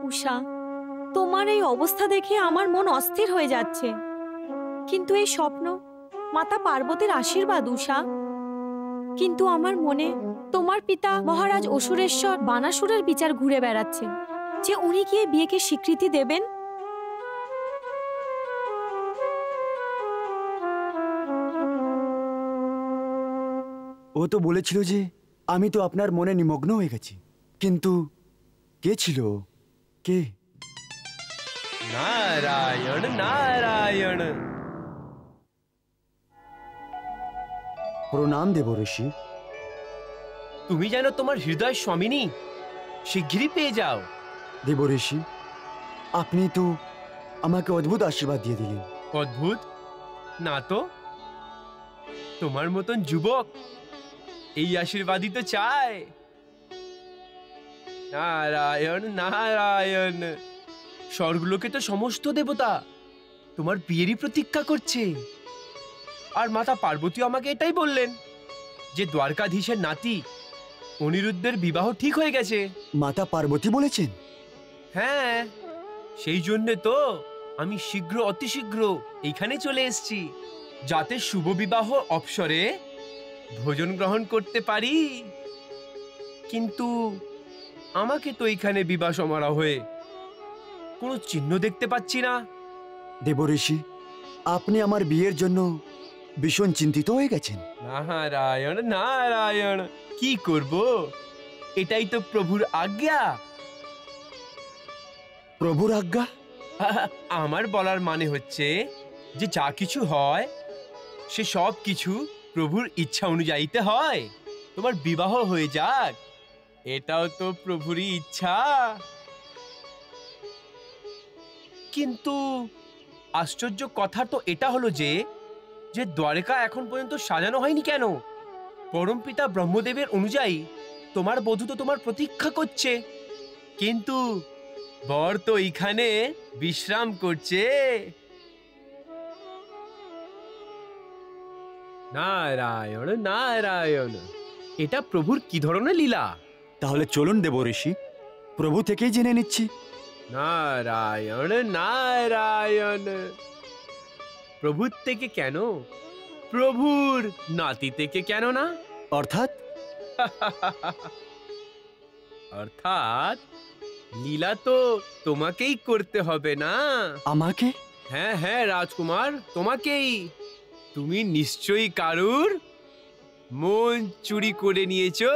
উষা, তোমার এই অবস্থা দেখে আমার মন অস্থির হয়ে যাচ্ছে। কিন্তু এই স্বপ্ন মাতা পার্বতীর আশীর্বাদ উষা। কিন্তু আমার মনে তোমার পিতা মহারাজ অসুরেশ্বর বানাসুরের বিচার ঘুরে বেড়াচ্ছে, যে উনি কি এই বিয়েকে স্বীকৃতি দেবেন। ও তো বলেছিল যে আমি তো আপনার মনে নিমগ্ন হয়ে গেছি, কিন্তু কে ছিল ও? কে? নারায়ণ নারায়ণ। প্রণাম দেব ঋষি। তুমি যেন তোমার হৃদয় স্বামিনী শিগগিরই পেয়ে যাও। দেব ঋষি, আপনি তো আমাকে অদ্ভুত আশীর্বাদ দিয়ে দিলেন। অদ্ভুত না তো, তোমার মতন যুবক এই আশীর্বাদই তো চায়। নারায়ণ নারায়ণ। স্বর্গলোকে তো সমস্ত দেবতা তোমার বিয়েরই প্রতীক্ষা করছে। আর মাতা পার্বতী আমাকে এটাই বললেন যে দ্বারকাধীশের নাতি অনিরুদ্ধের বিবাহ ঠিক হয়ে গেছে। মাতা পার্বতী বলেছেন? হ্যাঁ, সেই জন্য তো আমি অতি শীঘ্র এইখানে চলে এসেছি, যাতে শুভ বিবাহ অবসরে ভোজন গ্রহণ করতে পারি। কিন্তু আমাকে তো এইখানে বিবাহ সমারোহে কোনো চিহ্ন দেখতে পাচ্ছি না। দেব ঋষি, আপনি আমার বিয়ের জন্য ভীষণ চিন্তিত হয়ে গেছেন। নারায়ণ নারায়ণ। কি করব, এটাই তো প্রভুর আজ্ঞা। প্রভুর আজ্ঞা? আমার বলার মানে হচ্ছে যে যা কিছু হয় সে সব কিছু প্রভুর ইচ্ছা অনুযায়ীতে হয়। তোমার বিবাহ হয়ে যাক, এটাও তো প্রভুরই ইচ্ছা। কিন্তু আশ্চর্য কথা তো এটা হলো যে দ্বারকা এখন পর্যন্ত সাজানো হয়নি কেন? পরমপিতা ব্রহ্মদেবের অনুযায়ী তোমার বধূ তো তোমার প্রতীক্ষা করছে, কিন্তু বর তো এইখানে বিশ্রাম করছে। নারায়ণ নারায়ণ। এটা প্রভুর কি ধরনের লীলা? তাহলে চলুন দেব ঋষি, প্রভু থেকেই জেনে নিচ্ছি। নারায়ণ নারায়ণ। প্রভুর থেকে কেন, প্রভুর নাতি থেকে কেন না? অর্থাৎ? অর্থাৎ লীলা তো তোমাকেই করতে হবে না? আমাকে? হ্যাঁ হ্যাঁ রাজকুমার, তোমাকেই। তুমি নিশ্চয়ই কারুর মন চুরি করে নিয়েছো।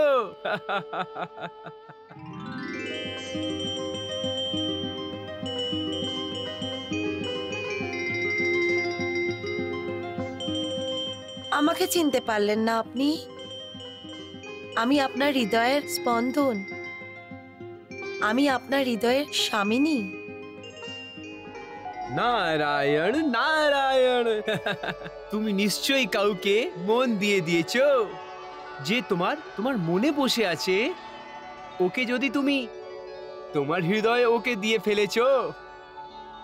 আমাকে চিনতে পারলেন না আপনি? আমি আপনার হৃদয়ের স্পন্দন, আমি আপনার হৃদয়ের স্বামিনী। নারায়ণ নারায়ণ। তুমি নিশ্চয়ই কাউকে মন দিয়ে দিয়েছো যে তোমার মনে বসে আছে। ওকে যদি তুমি তোমার হৃদয়ে ওকে দিয়ে ফেলেছো,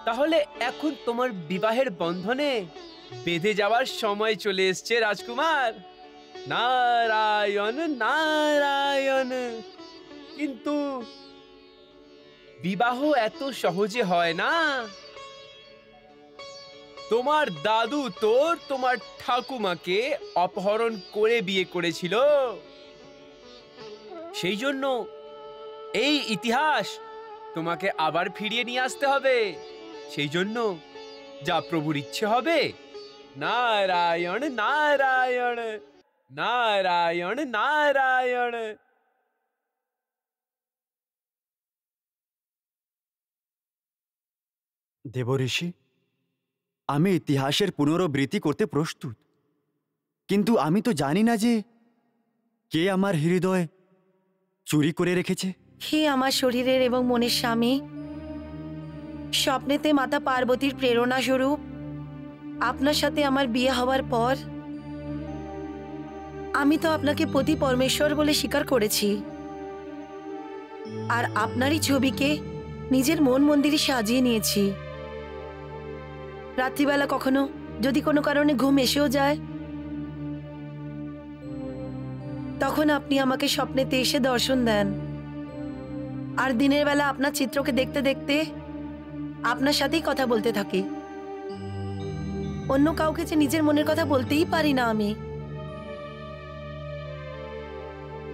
তাহলে এখন তোমার বিবাহের বন্ধনে বেঁধে যাওয়ার সময় চলে এসছে রাজকুমার। নারায়ণ নারায়ণ। কিন্তু বিবাহ এত সহজে হয় না। তোমার দাদু তোমার ঠাকুমাকে অপহরণ করে বিয়ে করেছিল। সেই জন্য এই ইতিহাস তোমাকে আবার ফিরিয়ে নিয়ে আসতে হবে। সেই জন্য যা প্রভুর ইচ্ছে হবে। নারায়ণ নারায়ণ নারায়ণ নারায়ণ। দেব ঋষি, আমি ইতিহাসের পুনরাবৃত্তি করতে প্রস্তুত, কিন্তু আমি তো জানি না যে কে আমার হৃদয় চুরি করে রেখেছে। হে আমার শরীরের এবং মনের স্বামী, স্বপ্নেতে মাতা পার্বতীর প্রেরণা স্বরূপ আপনার সাথে আমার বিয়ে হওয়ার পর আমি তো আপনাকে পতি পরমেশ্বর বলে স্বীকার করেছি, আর আপনারই ছবিকে নিজের মন মন্দিরে সাজিয়ে নিয়েছি। রাত্রিবেলা কখনো যদি কোনো কারণে ঘুম এসেও যায়, তখন আপনি আমাকে স্বপ্নেতে এসে দর্শন দেন। আর দিনের বেলা আপনার চিত্রকে দেখতে দেখতে আপনার সাথেই কথা বলতে থাকি। অন্য কাউকে যে নিজের মনের কথা বলতেই পারি না আমি।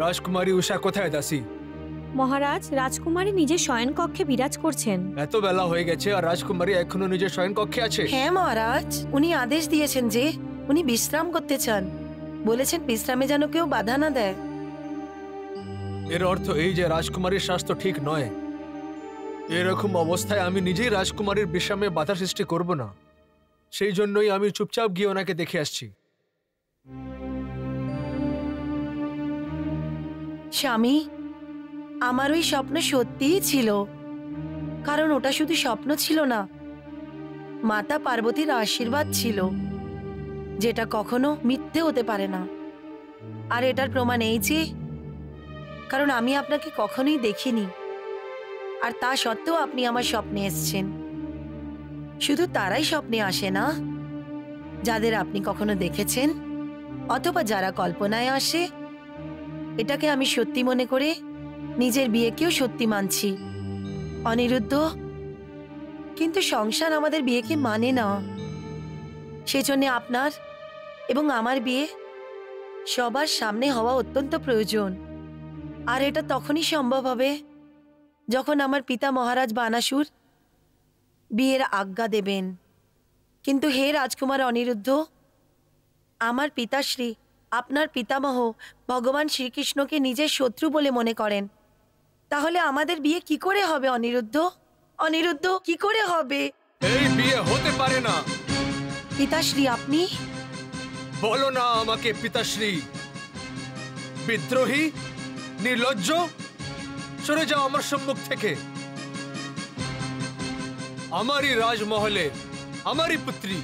রাজকুমারী উষা কোথায় দাসী? মহারাজ, রাজকুমারী নিজের শয়নকক্ষে বিরাজ করছেন। এত বেলা হয়ে গেছে আর রাজকুমারী এখনো নিজের শয়নকক্ষে আছে? হ্যাঁ মহারাজ, উনি আদেশ দিয়েছেন যে উনি বিশ্রাম করতে চান। বলেছেন বিশ্রামে যেন কেউ বাধা না দেয়। এর অর্থ এই যে রাজকুমারীর স্বাস্থ্য ঠিক নয়। এরকম অবস্থায় আমি নিজেই রাজকুমারীর বিশ্রামে বাধা সৃষ্টি করব না। সেই জন্যই আমি চুপচাপ গিয়ে ওনাকে দেখে আসছি। স্বামী, আমার ওই স্বপ্ন সত্যিই ছিল, কারণ ওটা শুধু স্বপ্ন ছিল না, মাতা পার্বতীর আশীর্বাদ ছিল, যেটা কখনো মিথ্যে হতে পারে না। আর এটার প্রমাণ এই যে, কারণ আমি আপনাকে কখনোই দেখিনি, আর তা সত্ত্বেও আপনি আমার স্বপ্নে এসেছেন। শুধু তারাই স্বপ্নে আসে না যাদের আপনি কখনো দেখেছেন, অথবা যারা কল্পনায় আসে। এটাকে আমি সত্যি মনে করে নিজের বিয়েকেও সত্যি মানছি অনিরুদ্ধ। কিন্তু সংসার আমাদের বিয়েকে মানে না। সেজন্য আপনার এবং আমার বিয়ে সবার সামনে হওয়া অত্যন্ত প্রয়োজন। আর এটা তখনই সম্ভব হবে যখন আমার পিতা মহারাজ বানাসুর বিয়ের আজ্ঞা দেবেন। কিন্তু হে রাজকুমার অনিরুদ্ধ, আমার পিতাশ্রী, আপনার পিতামহ ভগবান শ্রীকৃষ্ণকে নিজের শত্রু বলে মনে করেন। তাহলে আমাদের বিয়ে কি করে হবে অনিরুদ্ধ? অনিরুদ্ধ, কি করে হবে? এই বিয়ে হতে পারে না। পিতাশ্রী, আপনি বলো না আমাকে পিতাশ্রী। বিদ্রোহী, নির্লজ্জ, সরে যাও আমার সম্মুখ থেকে। আমারই রাজমহলে আমারই পুত্রী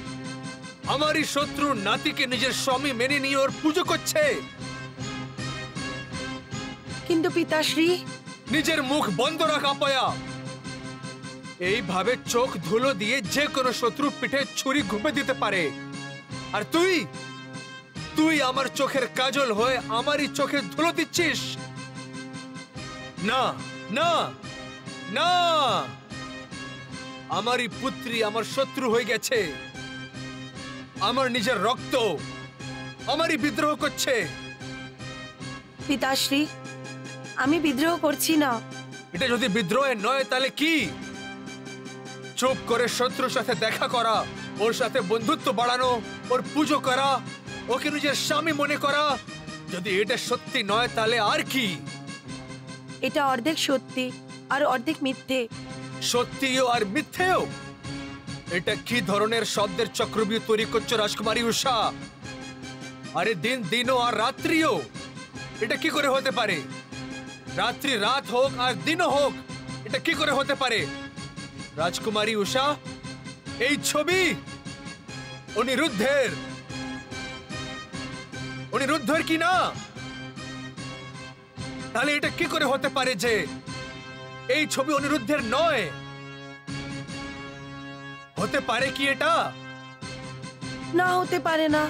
আমারই শত্রুর নাতিকে নিজের স্বামী মেনে নিয়ে ওর পুজো করছে। কিন্তু পিতাশ্রী, নিজের মুখ বন্ধ রাখা পায়া। এইভাবে চোখ ধুলো দিয়ে যে কোনো শত্রুর পিঠে ছুরি ঘুমে দিতে পারে। আর তুই তুই আমার চোখের কাজল হয়ে আমারই চোখে ধুলো দিচ্ছিস। না না না, আমারই পুত্রী আমার শত্রু হয়ে গেছে। আমার নিজের রক্ত আমারই বিদ্রোহ করছে। পিতাশ্রী, আমি বিদ্রোহ করছি না। এটা যদি বিদ্রোহের নয় তাহলে কি? চুপ করে শত্রুর সাথে দেখা করা, ওর সাথে বন্ধুত্ব বাড়ানো, ওর পুজো করা, ওকে নিজের স্বামী মনে করা, যদি এটা সত্যি নয় তাহলে আর কি? এটা অর্ধেক সত্যি আর অর্ধেক মিথ্যে। সত্যিও আর মিথ্যেও? এটা কি ধরনের শব্দের চক্রবৃদ্ধি তৈরি করছো রাজকুমারী উষা? আরে দিন দিনও আর রাত্রিও, এটা কি করে হতে পারে? রাত্রি রাত হোক আর দিনও হোক, এটা কি করে হতে পারে? রাজকুমারী উষা, এই ছবি অনিরুদ্ধের কি না? তাহলে এটা কি করে হতে পারে যে এই ছবি অনিরুদ্ধের নয়? হতে পারে কি এটা? না, হতে পারে না।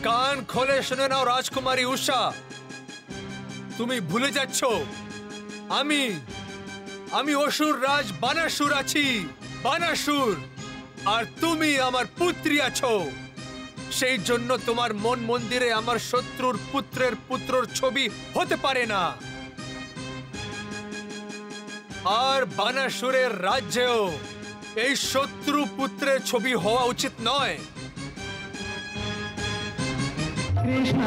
কান খোলে শুনে নাও রাজকুমারী উষা, তুমি ভুলে যাচ্ছ আমি অসুর রাজ বানাসুর আছি। বানাসুর, আর তুমি আমার পুত্রী আছো। সেই জন্য তোমার মন মন্দিরে আমার শত্রুর পুত্রের পুত্রর ছবি হতে পারে না। আর বানাসুরের রাজ্যেও এই শত্রু পুত্রের ছবি হওয়া উচিত নয়। কৃষ্ণ